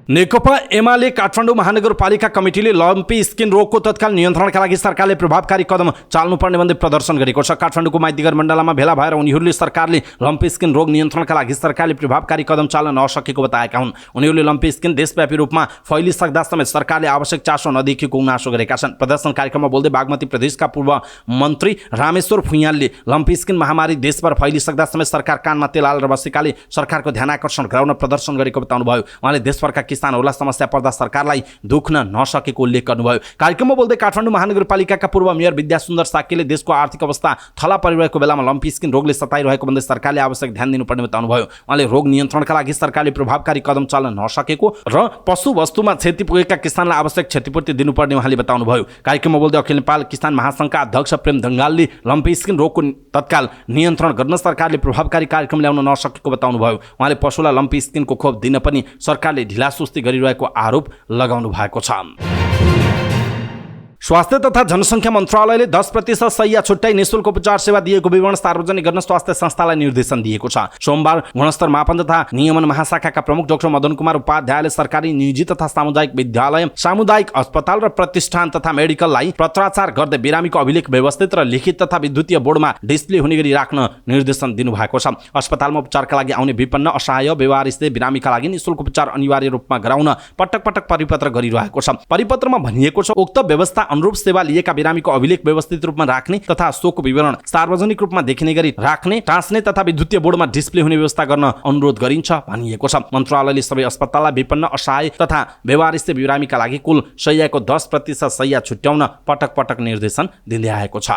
नेकपा एमाले काठमाडौँ महानगरपालिका कमिटीले लम्पी स्किन रोगको तत्काल नियन्त्रणका लागि सरकारले प्रभावकारी कदम चाल्नुपर्ने भन्दै प्रदर्शन गरेको छ। काठमाडौँको माइतीघर मण्डलमा भेला भएर उनीहरूले सरकारले लम्पी स्किन रोग नियन्त्रणका लागि सरकारले प्रभावकारी कदम चाल्न नसकेको बताएका हुन्। उनीहरूले लम्पी स्किन देशव्यापी रूपमा फैलिसक्दा समेत सरकारले आवश्यक चासो नदेखिएको गुनासो गरेका छन्। प्रदर्शन कार्यक्रममा बोल्दै बागमती प्रदेशका पूर्व मन्त्री रामेश्वर फुयालले लम्पी स्किन महामारी देशभर फैलिसक्दा समेत सरकार कानमा तेल हालेर बसेकाले सरकारको ध्यान आकर्षण गराउन प्रदर्शन गरेको बताउनुभयो। उहाँले देशभरका किसानहरूलाई समस्या पर्दा सरकारलाई दुख्न नसकेको उल्लेख गर्नुभयो। कार्यक्रममा बोल्दै काठमाडौँ महानगरपालिकाका पूर्व मेयर विद्यासुन्दर साक्यले देशको आर्थिक अवस्था थला परिरहेको बेलामा लम्पी स्किन रोगले सताइरहेको भन्दै सरकारले आवश्यक ध्यान दिनुपर्ने बताउनुभयो। उहाँले रोग नियन्त्रणका लागि सरकारले प्रभावकारी कदम चाल्न नसकेको र पशु वस्तुमा क्षति पुगेका किसानलाई आवश्यक क्षतिपूर्ति दिनुपर्ने उहाँले बताउनुभयो। कार्यक्रममा बोल्दै अखिल नेपाल किसान महासङ्घका अध्यक्ष प्रेम ढङ्गालले लम्पी स्किन रोगको तत्काल नियन्त्रण गर्न सरकारले प्रभावकारी कार्यक्रम ल्याउन नसकेको बताउनुभयो। उहाँले पशुलाई लम्पी स्किनको खोप दिन पनि सरकारले ढिलासुस्ती गरिरहेको आरोप लगाउनु भएको छ। स्वास्थ्य तथा जनसङ्ख्या मन्त्रालयले 10% शैय्या छुट्टै निःशुल्क उपचार सेवा दिएको विवरण सार्वजनिक गर्न स्वास्थ्य संस्थालाई निर्देशन दिएको छ। सोमबार गुणस्तर मापन तथा नियमन महाशाखाका प्रमुख डाक्टर मदन कुमार उपाध्यायले सरकारी नियोजित तथा सामुदायिक विद्यालय, सामुदायिक अस्पताल र प्रतिष्ठान तथा मेडिकललाई पत्राचार गर्दै बिरामीको अभिलेख व्यवस्थित र लिखित तथा विद्युतीय बोर्डमा डिस्प्ले हुने गरी राख्न निर्देशन दिनुभएको छ। अस्पतालमा उपचारका लागि आउने विपन्न, असहाय, व्यवहारिस्ते बिरामीका लागि निःशुल्क उपचार अनिवार्य रूपमा गराउन पटक पटक परिपत्र गरिरहेको छ। परिपत्रमा भनिएको छ उक्त व्यवस्था अनुरूप सेवा लिएका बिरामीको अभिलेख व्यवस्थित रूपमा राख्ने तथा सोको विवरण सार्वजनिक रूपमा देखिने गरी राख्ने, टाँस्ने तथा विद्युतीय बोर्डमा डिस्प्ले हुने व्यवस्था गर्न अनुरोध गरिन्छ भनिएको छ। मन्त्रालयले सबै अस्पताललाई विपन्न, असहाय तथा व्यवहारिस्ते बिरामीका लागि कुल शैय्याको 10% शैय्या छुट्याउन पटक पटक निर्देशन दिँदै आएको छ।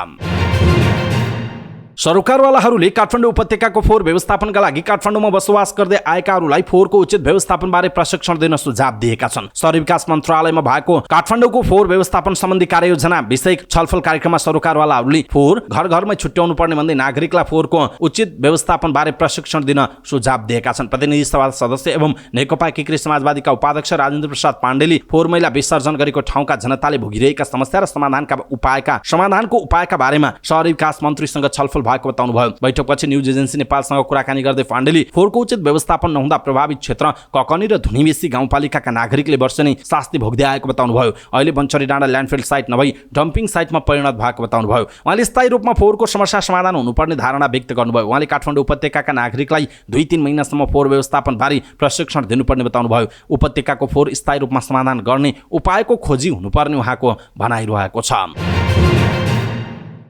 सरकारवालाहरूले काठमाडौँ उपत्यकाको फोहोर व्यवस्थापनका लागि काठमाडौँमा बसोबास गर्दै आएकाहरूलाई फोहोरको उचित व्यवस्थापनबारे प्रशिक्षण दिन सुझाव दिएका छन्। शहरी विकास मन्त्रालयमा भएको काठमाडौँको फोहोर व्यवस्थापन सम्बन्धी कार्ययोजना विषयक छलफल कार्यक्रममा सरकारवालाहरूले फोहोर घर घरमै छुट्याउनु पर्ने भन्दै नागरिकलाई फोहोरको उचित व्यवस्थापनबारे प्रशिक्षण दिन सुझाव दिएका छन्। प्रतिनिधि सभा सदस्य एवं नेकपा एकीकृत समाजवादीका उपाध्यक्ष राजेन्द्र प्रसाद पाण्डेले फोहोर मैला विसर्जन गरेको ठाउँका जनताले भोगिरहेका समस्या र समाधानको उपायका बारेमा शहरी विकास मन्त्रीसँग छलफल भएको बताउनुभयो। बैठकपछि न्युज एजेन्सी नेपालसँग कुराकानी गर्दै पाण्डेले फोहोरको उचित व्यवस्थापन नहुँदा प्रभावित क्षेत्र ककनी र धुनीबेसी गाउँपालिकाका नागरिकले वर्ष नै शास्ति भोग्दै आएको बताउनुभयो। अहिले बन्चरी डाँडा ल्यान्डफिल साइट नभई डम्पिङ साइटमा परिणत भएको बताउनुभयो। उहाँले स्थायी रूपमा फोहोरको समस्या समाधान हुनुपर्ने धारणा व्यक्त गर्नुभयो। उहाँले काठमाडौँ उपत्यकाका नागरिकलाई 2-3 महिनासम्म फोहोर व्यवस्थापन बारे प्रशिक्षण दिनुपर्ने बताउनुभयो। उपत्यकाको फोहोर स्थायी रूपमा समाधान गर्ने उपायको खोजी हुनुपर्ने उहाँको भनाइरहेको छ।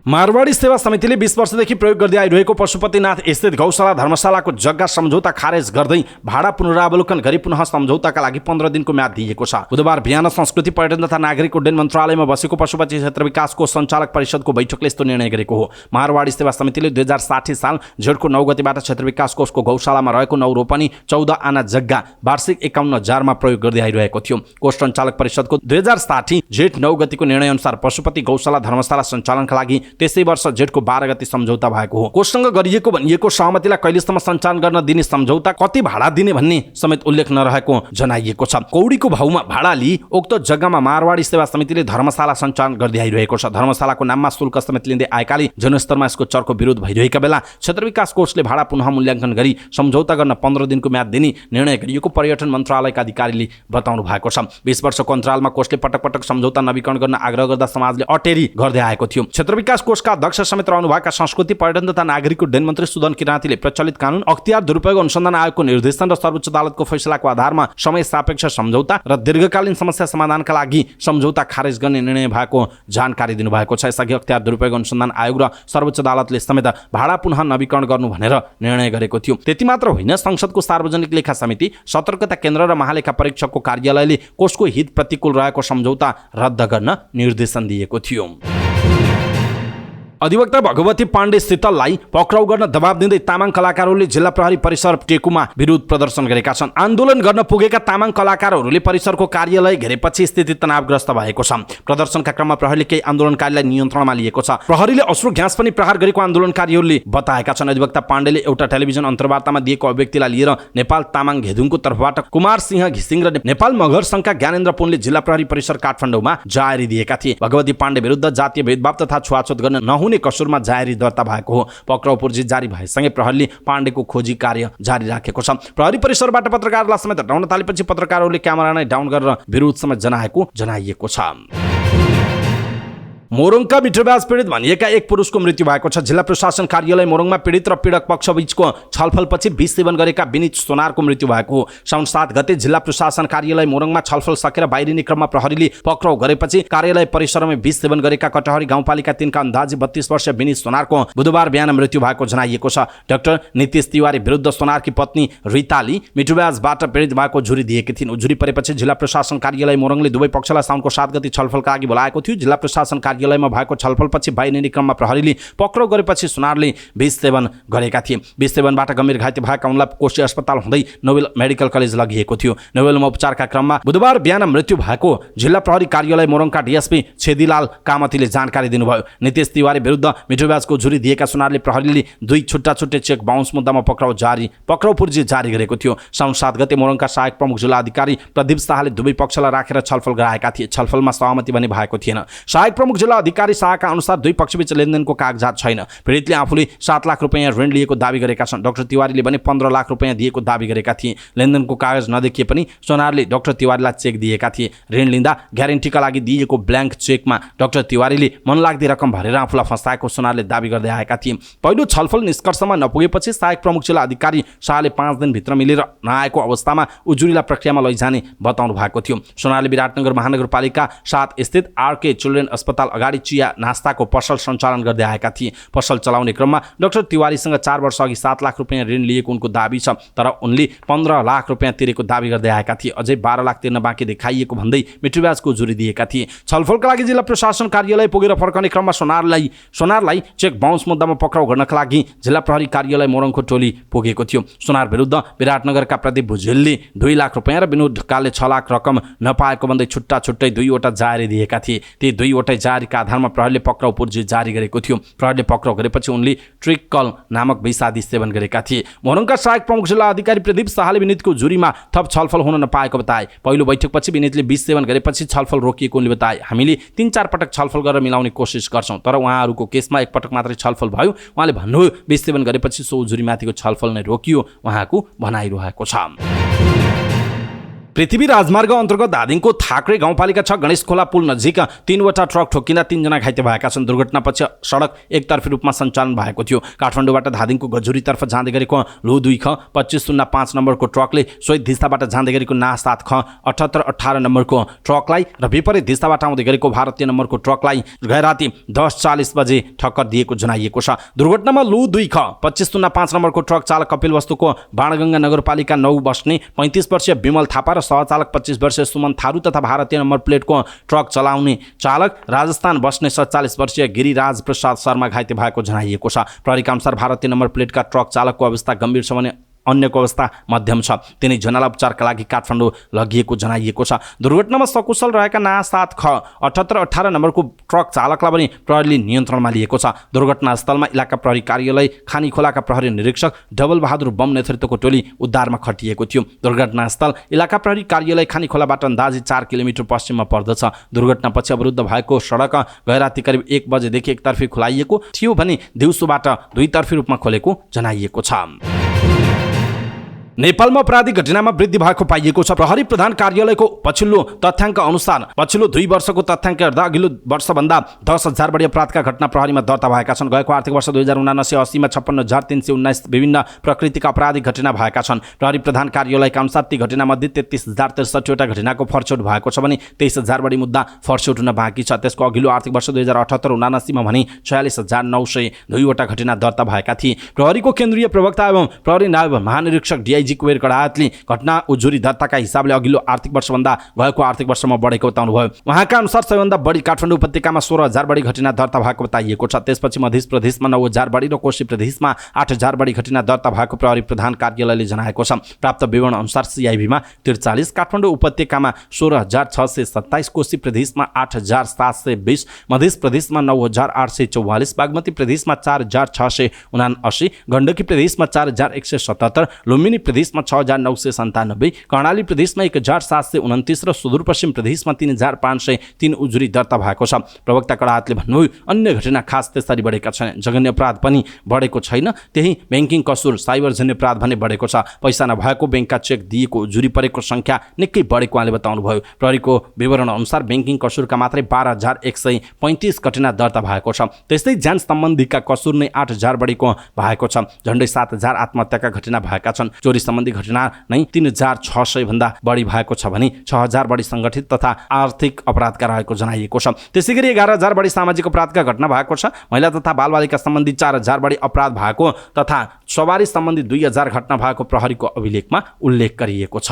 मारवाडी सेवा समितिले 20 वर्षदेखि प्रयोग गर्दै आइरहेको पशुपतिनाथ स्थित गौशाला धर्मशालाको जग्गा सम्झौता खारेज गर्दै भाडा पुनरावलोकन गरी पुनः सम्झौताका लागि 15 दिनको म्याद दिएको छ। बुधबार बिहान संस्कृति पर्यटन तथा नागरिक उड्डयन मन्त्रालयमा बसेको पशुपति क्षेत्र विकासको सञ्चालक परिषदको बैठकले यस्तो निर्णय गरेको हो। मारवाडी सेवा समितिले 2060 साल जेठको 9 गतिबाट क्षेत्र विकास कोषको गौशालामा रहेको 9 रोपनी 14 आना जग्गा वार्षिक 51,000 मा प्रयोग गर्दै आइरहेको थियो। कोष सञ्चालक परिषदको 2060 जेठ 9 गतिको निर्णय अनुसार पशुपति गौशाला धर्मशाला सञ्चालनका लागि त्यसै वर्ष जेठको 12 गति सम्झौता भएको हो। कोषसँग गरिएको भनिएको सहमतिलाई कहिलेसम्म सञ्चालन गर्न दिने सम्झौता, कति भाडा दिने भन्ने समेत उल्लेख नरहेको जनाइएको छ। कौडीको भाउमा भाडा लिई उक्त जग्गामा मारवाडी सेवा समितिले धर्मशाला सञ्चालन गर्दै आइरहेको छ। धर्मशालाको नाममा शुल्क समेत लिँदै आएकाले जनस्तरमा यसको चर्को विरोध भइरहेका बेला क्षेत्र विकास कोषले भाडा पुनः मूल्याङ्कन गरी सम्झौता गर्न 15 दिनको म्याद दिने निर्णय गरिएको पर्यटन मन्त्रालयका अधिकारीले बताउनु भएको छ। 20 वर्षको अन्तरालमा कोषले पटक पटक सम्झौता नवीकरण गर्न आग्रह गर्दा समाजले अटेरी गर्दै आएको थियो। क्षेत्र विकास विकास कोषका अध्यक्ष समेत रहनुभएका संस्कृति पर्यटन तथा नागरिक उड्डयन मन्त्री सुदन किराँतीले प्रचलित कानुन अख्तियार दुरुपयोग अनुसन्धान आयोगको निर्देशन र सर्वोच्च अदालतको फैसलाको आधारमा समय सापेक्ष सम्झौता र दीर्घकालीन समस्या समाधानका लागि सम्झौता खारेज गर्ने निर्णय भएको जानकारी दिनुभएको छ। यसअघि अख्तियार दुरुपयोग अनुसन्धान आयोग र सर्वोच्च अदालतले समेत भाडा पुनः नवीकरण गर्नु भनेर निर्णय गरेको थियो। त्यति मात्र होइन, संसदको सार्वजनिक लेखा समिति, सतर्कता केन्द्र र महालेखा परीक्षकको कार्यालयले कोषको हित प्रतिकूल रहेको सम्झौता रद्द गर्न निर्देशन दिएको थियो। अधिवक्ता भगवती पाण्डे शीतललाई पक्राउ गर्न दबाब दिँदै तामाङ कलाकारहरूले जिल्ला प्रहरी परिसर टेकुमा विरोध प्रदर्शन गरेका छन्। आन्दोलन गर्न पुगेका तामाङ कलाकारहरूले परिसरको कार्यालय घेरेपछि स्थिति तनावग्रस्त भएको छ। प्रदर्शनका क्रममा प्रहरीले केही आन्दोलनकारीलाई नियन्त्रणमा लिएको छ। प्रहरीले अश्रु ग्यास पनि प्रहार गरेको आन्दोलनकारीहरूले बताएका छन्। अधिवक्ता पाण्डेले एउटा टेलिभिजन अन्तर्वार्तामा दिएको अभिव्यक्तिलाई लिएर नेपाल तामाङ घेदुङको तर्फबाट कुमार सिंह घिसिङ र नेपाल मगर संघका ज्ञानेन्द्र पुनले जिल्ला प्रहरी परिसर काठमाडौँमा जाहेरी दिएका थिए। भगवती पाण्डे विरुद्ध जातीय भेदभाव तथा छुवाछुत गर्न नहुने कसुरमा जाहेरी दर्ता भएको हो। पक्राउ पूर्जी जारी भएसँगै प्रहरीले पाण्डेको खोजी कार्य जारी राखेको छ। प्रहरी परिसरबाट पत्रकारलाई समेत हटाउन थालेपछि पत्रकारहरूले क्यामेरा नै डाउन गरेर विरोध समेत जनाइएको छ। मोरङका मिठोब्याज पीडित भनिएका एक पुरुषको मृत्यु भएको छ। जिल्ला प्रशासन कार्यालय मोरङमा पीडित र पीडक पक्षबीचको छलफलपछि विष सेवन गरेका विनित सोनारको मृत्यु भएको हो। साउन 7 गते जिल्ला प्रशासन कार्यालय मोरङमा छलफल सकेर बाहिरिने क्रममा प्रहरीले पक्राउ गरेपछि कार्यालय परिसरमा विष सेवन गरेका कटहरी गाउँपालिका 3 का अन्दाजी 32 वर्षीय विनित सोनारको बुधबार बिहान मृत्यु भएको जनाइएको छ। डाक्टर नितेश तिवारी विरुद्ध सोनारकी पत्नी रिताली मिठोब्याजबाट पीडित भएको जुरी दिएकी थिइन्। जुरी परेपछि जिल्ला प्रशासन कार्यालय मोरङले दुवै पक्षलाई साउनको 7 गते छलफलका लागि बोलाएको थियो। जिल्ला प्रशासन कार्यालयमा भएको छलफलपछि बाहिरिने क्रममा प्रहरीले पक्राउ गरेपछि सुनारले विष सेवन गरेका थिए। विष सेवनबाट गम्भीर घाइते भएका उनलाई कोशी अस्पताल हुँदै नोबेल मेडिकल कलेज लगिएको थियो। नोबेलमा उपचारका क्रममा बुधबार बिहान मृत्यु भएको जिल्ला प्रहरी कार्यालय मोरङका डीएसपी छेदीलाल कामतीले जानकारी दिनुभयो। नितेश तिवारी विरुद्ध मिठोब्याजको जुरी दिएका सुनारले प्रहरीले 2 छुट्टा-छुट्टै चेक बाउन्स मुद्दामा पक्राउ पूर्जी जारी गरेको थियो। साउन 7 गते मोरङका सहायक प्रमुख जिल्ला अधिकारी प्रदीप शाहले दुवै पक्षलाई राखेर छलफल गराएका थिए। छलफलमा सहमति पनि भएको थिएन। सहायक प्रमुख जिल्ला अधिकारी शाहका अनुसार दुई पक्षबीच लेनदेनको कागजात छैन। पीडितले आफूले 7 लाख रुपैयाँ ऋण लिएको दावी गरेका छन्। डाक्टर तिवारीले भने 15 लाख रुपैयाँ दिएको दावी गरेका थिए। लेनदेनको कागज नदेखिए पनि सोनारले डाक्टर तिवारीलाई चेक दिएका थिए। ऋण लिँदा ग्यारेन्टीका लागि दिएको ब्ल्याङ्क चेकमा डाक्टर तिवारीले मनलाग्दी रकम भरेर आफूलाई फसाएको सोनारले दावी गर्दै आएका थिए। पहिलो छलफल निष्कर्षमा नपुगेपछि सहायक प्रमुख जिल्ला अधिकारी शाहले 5 दिनभित्र मिलेर नआएको अवस्थामा उजुरीलाई प्रक्रियामा लैजाने बताउनु भएको थियो। सोनारले विराटनगर महानगरपालिका 7 स्थित आरके चिल्ड्रेन अस्पताल अगाडि चिया नास्ताको पसल सञ्चालन गर्दै आएका थिए। पसल चलाउने क्रममा डाक्टर तिवारीसँग 4 वर्ष अघि 7 लाख रुपैयाँ ऋण लिएको उनको दावी छ, तर उनले 15 लाख रुपैयाँ तिरेको दावी गर्दै आएका थिए। अझै 12 लाख तिर्न बाँकी देखाइएको भन्दै मिठोब्याजको जुरी दिएका थिए। छलफलका लागि जिल्ला प्रशासन कार्यालय पुगेर फर्कने क्रममा सोनारलाई चेक बाउन्स मुद्दामा पक्राउ गर्नका लागि जिल्ला प्रहरी कार्यालय मोरङको टोली पुगेको थियो। सोनार विरुद्ध विराटनगरका प्रदीप भुजेलले 2 लाख रुपैयाँ र विनोद ढकालले 6 लाख रकम नपाएको भन्दै छुट्टा-छुट्टै 2वटा जाहेरी दिएका थिए। ती 2वटै जाहेरीका आधारमा प्रहरीले पक्राउ पूर्जी जारी गरेको थियो। प्रहरीले पक्राउ गरेपछि उनले ट्रिकल नामक विषादी सेवन गरेका थिए। मोरङका सहायक प्रमुख जिल्ला अधिकारी प्रदीप शाहले विनितको जुरीमा थप छलफल हुन नपाएको बताए। पहिलो बैठकपछि विनितले विष सेवन गरेपछि छलफल रोकिएको उनले बताए। हामीले 3-4 पटक छलफल गरेर मिलाउने कोसिस गर्छौं, तर उहाँहरूको केसमा 1 पटक मात्रै छलफल भयो। उहाँले भन्नुभयो विष सेवन गरेपछि सो जुरीमाथिको छलफल नै रोकियो, उहाँको भनाइरहेको छ। पृथ्वी राजमार्ग अन्तर्गत धादिङको थाक्रे गाउँपालिका 6 गणेश खोला पुल नजिक 3वटा ट्रक ठोकिँदा 3 जना घाइते भएका छन्। दुर्घटनापछि सडक एकतर्फी रूपमा सञ्चालन भएको थियो। काठमाडौँबाट धादिङको गजुरीतर्फ जाँदै गरेको लु 2 ख 2505 नम्बरको ट्रकले सोही दिशाबाट जाँदै गरेको ना 7 ख 7818 नम्बरको ट्रकलाई र विपरीत दिशाबाट आउँदै गरेको भारतीय नम्बरको ट्रकलाई गैराती 10:40 बजे ठक्कर दिएको जनाइएको छ। दुर्घटनामा लु 2 ख 2505 नम्बरको ट्रक चालक कपिल वस्तुको बाणगङ्गा नगरपालिका 9 बस्ने 35 वर्षीय विमल थापा र सहचालक 25 वर्षीय सुमन थारू तथा भारतीय नम्बर प्लेटको ट्रक चलाउने चालक राजस्थान बस्ने 47 वर्षीय गिरिराज प्रसाद शर्मा घाइते भएको जनाइएको छ। प्रहरीका अनुसार भारतीय नम्बर प्लेटका ट्रक चालकको अवस्था गम्भीर छ भने अन्यको अवस्था मध्यम छ। तिनी जनालाई उपचारका लागि काठमाडौँ लगिएको जनाइएको छ। दुर्घटनामा सकुशल रहेका ना 7 ख 7818 नम्बरको ट्रक चालकलाई पनि प्रहरीले नियन्त्रणमा लिएको छ। दुर्घटनास्थलमा इलाका प्रहरी कार्यालय खानीखोलाका प्रहरी निरीक्षक डबल बहादुर बम नेतृत्वको टोली उद्धारमा खटिएको थियो। दुर्घटनास्थल इलाका प्रहरी कार्यालय खानीखोलाबाट अन्दाजी 4 किलोमिटर पश्चिममा पर्दछ। दुर्घटनापछि अवरुद्ध भएको सडक गैराती करिब 1 बजेदेखि एकतर्फी खुलाइएको थियो भने दिउँसोबाट दुईतर्फी रूपमा खोलेको जनाइएको छ। नेपालमा आपराधिक घटनामा वृद्धि भएको पाइएको छ। प्रहरी प्रधान कार्यालयको पछिल्लो तथ्याङ्क अनुसार पछिल्लो 2 वर्षको तथ्याङ्क हेर्दा अघिल्लो वर्षभन्दा 10,000 बढी अपराधका घटना प्रहरीमा दर्ता भएका छन्। गएको आर्थिक वर्ष 2079-80 मा 56,319 विभिन्न प्रकृतिका आपराधिक घटना भएका छन्। प्रहरी प्रधान कार्यालयका अनुसार ती घटनामध्ये 33,063 वटा घटनाको फर्चौट भएको छ भने 23,000 बढी मुद्दा फर्चौट हुन बाँकी छ। त्यसको अघिल्लो आर्थिक वर्ष 2078-79 मा भने 46,902 वटा घटना दर्ता भएका थिए। प्रहरीको केन्द्रीय प्रवक्ता एवं प्रहरी नायब महानिरीक्षक डीआईजी कुबेर कडायतले घटना उजुरी दर्ताका हिसाबले अघिल्लो आर्थिक वर्षभन्दा गएको आर्थिक वर्षमा बढेको बताउनुभयो। उहाँका अनुसार सबैभन्दा बढी काठमाडौँ उपत्यकामा 16,000 बढी घटना दर्ता भएको बताइएको छ। त्यसपछि मध्य प्रदेशमा 9,000 बढी र कोशी प्रदेशमा 8,000 बढी घटना दर्ता भएको प्रहरी प्रधान कार्यालयले जनाएको छ। प्राप्त विवरण अनुसार सीआईबीमा 43, काठमाडौँ उपत्यकामा 16,627, कोशी प्रदेशमा 8,720, मध्य प्रदेशमा 9,844, बागमती प्रदेशमा 4,679, गण्डकी प्रदेशमा 4,177, लुम्बिनी प्रदेशमा 6,997, कर्णाली प्रदेशमा 1,729 र सुदूरपश्चिम प्रदेशमा 3,503 उजुरी दर्ता भएको छ। प्रवक्ता कडायतले भन्नुभयो अन्य घटना खास त्यसरी बढेका छैनन्। जघन्य अपराध पनि बढेको छैन, त्यही ब्याङ्किङ कसुर साइबरजन्य अपराध भने बढेको छ। पैसा नभएको ब्याङ्कका चेक दिएको उजुरी परेको संख्या निकै बढेको उहाँले बताउनुभयो। प्रहरीको विवरण अनुसार ब्याङ्किङ कसुरका मात्रै 12,135 घटना दर्ता भएको छ। त्यस्तै ज्यान सम्बन्धीका कसुर नै 8,000 बढीको भएको छ। झन्डै 7,000 आत्महत्याका घटना भएका छन्। चोरी सम्बन्धी घटना नै 3,600 भन्दा बढी भएको छ भने 6,000 बढी संगठित तथा आर्थिक अपराधका रहेको जनाइएको छ। त्यसैगरी 11,000 बढी सामाजिक अपराधका घटना भएको छ। महिला तथा बालबालिका सम्बन्धी 4,000 बढी अपराध भएको तथा सवारी सम्बन्धी 2,000 घटना भएको प्रहरीको अभिलेखमा उल्लेख गरिएको छ।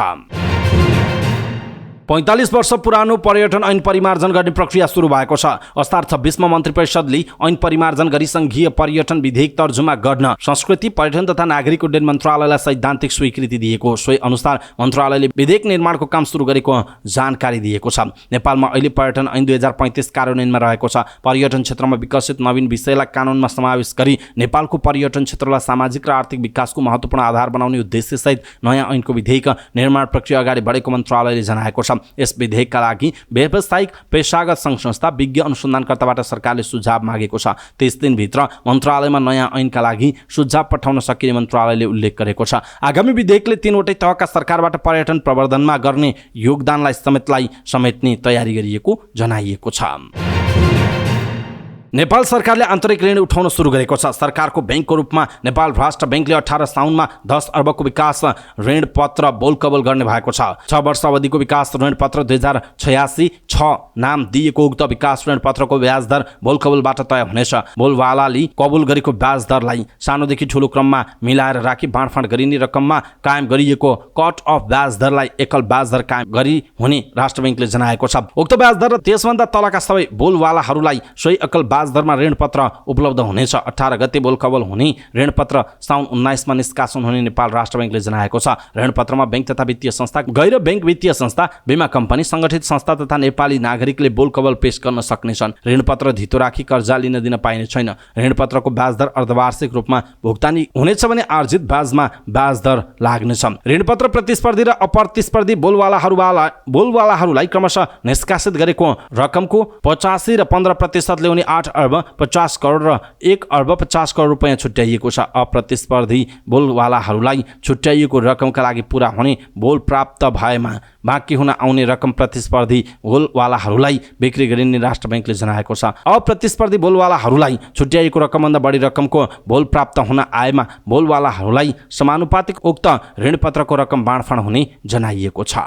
45 वर्ष पुरानो पर्यटन ऐन परिमार्जन गर्ने प्रक्रिया सुरु भएको छ। असार 26 मा मन्त्री परिषदले ऐन परिमार्जन गरी संघीय पर्यटन विधेयक तर्जुमा गर्न संस्कृति, पर्यटन तथा नागरिक उड्डयन मन्त्रालयलाई सैद्धान्तिक स्वीकृति दिएको। सोही अनुसार मन्त्रालयले विधेयक निर्माणको काम सुरु गरेको जानकारी दिएको छ। नेपालमा अहिले पर्यटन ऐन 2035 कार्यान्वयनमा रहेको छ। पर्यटन क्षेत्रमा विकसित नवीन विषयलाई कानुनमा समावेश गरी नेपालको पर्यटन क्षेत्रलाई सामाजिक र आर्थिक विकासको महत्त्वपूर्ण आधार बनाउने उद्देश्यसहित नयाँ ऐनको विधेयक निर्माण प्रक्रिया अगाडि बढेको मन्त्रालयले जनाएको छ। यस विधेयकका लागि व्यावसायिक, पेशागत सङ्घ-संस्था, विज्ञ अनुसन्धानकर्ताबाट सरकारले सुझाव मागेको छ। 30 दिनभित्र मन्त्रालयमा नयाँ ऐनका लागि सुझाव पठाउन सकिने मन्त्रालयले उल्लेख गरेको छ। आगामी विधेयकले 3वटै तहका सरकारबाट पर्यटन प्रवर्धनमा गर्ने योगदानलाई समेट्ने तयारी गरिएको जनाइएको छ। नेपाल सरकारले आन्तरिक ऋण उठाउन सुरु गरेको छ। सरकारको ब्याङ्कको रूपमा नेपाल राष्ट्र ब्याङ्कले 18 साउनमा 10 अर्बको विकास ऋण पत्र बोलकबोल गर्ने भएको छ। 6 वर्ष अवधिको विकास ऋण पत्र 2086 नाम दिएको उक्त विकास ऋण पत्रको ब्याज दर बोलकबोलबाट तय हुनेछ। बोलवालाले कबुल गरेको ब्याज दरलाई सानोदेखि ठुलो क्रममा मिलाएर राखी बाँडफाँड गरिने रकममा कायम गरिएको कट अफ ब्याज दरलाई एकल ब्याज दर कायम गरी हुने राष्ट्र ब्याङ्कले जनाएको छ। उक्त ब्याज दर र त्यसभन्दा तलका सबै बोलवालाहरूलाई सोही एकल ब्याज दरमा ऋण पत्र उपलब्ध हुनेछ। 18 गते बोलकबोल हुने ऋण पत्र साउन 19 मा निष्कासन हुने नेपाल राष्ट्र ब्याङ्कले जनाएको छ। ऋण पत्रमा ब्याङ्क तथा वित्तीय संस्था, गैर ब्याङ्क वित्तीय संस्था, बीमा कम्पनी, सङ्गठित संस्था तथा नेपाली नागरिकले बोलकबोल पेश गर्न सक्नेछन्। ऋण पत्र धितो राखी कर्जा लिन दिन पाइने छैन। ऋण पत्रको ब्याज दर अर्धवार्षिक रूपमा भुक्तानी हुनेछ भने अर्जित ब्याजमा ब्याज दर लाग्नेछ। ऋण पत्र प्रतिस्पर्धी र अप्रतिस्पर्धी बोलवालाहरूलाई क्रमशः निष्कासित गरेको रकमको 85 र 15% ल्याउने 8 अर्ब 50 करोड र 1 अर्ब 50 करोड रुपैयाँ छुट्याइएको छ। अप्रतिस्पर्धी बोलवालाहरूलाई छुट्याइएको रकमका लागि पुरा हुने बोल प्राप्त भएमा बाँकी हुन आउने रकम प्रतिस्पर्धी बोलवालाहरूलाई बिक्री गरिने राष्ट्र ब्याङ्कले जनाएको छ। अप्रतिस्पर्धी बोलवालाहरूलाई छुट्याइएको रकमभन्दा बढी रकमको बोल प्राप्त हुन आएमा बोलवालाहरूलाई समानुपातिक उक्त ऋणपत्रको रकम बाँडफाँड हुने जनाइएको छ।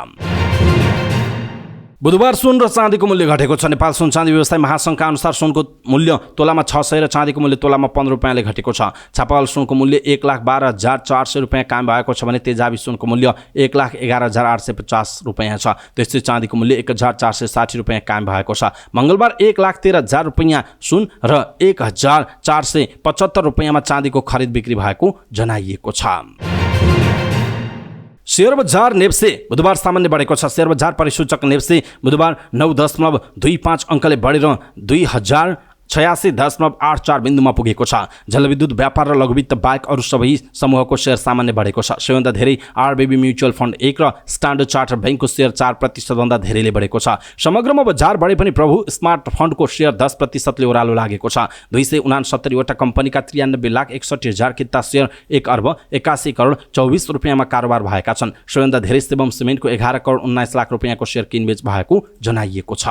बुधबार सुन र चाँदीको मूल्य घटेको छ। नेपाल सुन चाँदी व्यवसाय महासङ्घका अनुसार सुनको मूल्य तोलामा 600 र चाँदीको मूल्य तोलामा 15 रुपियाँले घटेको छ। छापाल सुनको मूल्य 1,12,400 रुपियाँ कायम भएको छ भने तेजाबी सुनको मूल्य 1,11,850 रुपियाँ छ। त्यस्तै चाँदीको मूल्य 1,460 रुपियाँ कायम भएको छ। मङ्गलबार 1,13,000 रुपियाँ सुन र 1,475 रुपियाँमा चाँदीको खरिद बिक्री भएको जनाइएको छ। शेयर बजार नेप्से बुधबार सामान्य बढेको छ। शेयर बजार परिसूचक नेप्से बुधबार 9.25 अङ्कले बढेर 2000 86.84 बिन्दुमा पुगेको छ। जलविद्युत व्यापार र लघुवित्त बाहेक अरू सबै समूहको सेयर सामान्य बढेको छ। सबैभन्दा धेरै आरबीबी म्युचुअल फन्ड 1 र स्ट्यान्डर्ड चार्टर बैंकको सेयर 4% भन्दा धेरैले बढेको छ। समग्रमा बजार बढे पनि प्रभु स्मार्ट फन्डको सेयर 10% ओह्रालो लागेको छ। 269 वटा कम्पनीका 93,61,000 किता सेयर 1,81,24 रुपियाँमा कारोबार भएका छन्। सबैभन्दा धेरै शिवम सिमेन्टको 11,19,00,000 रुपियाँको सेयर किनबेच भएको जनाइएको छ।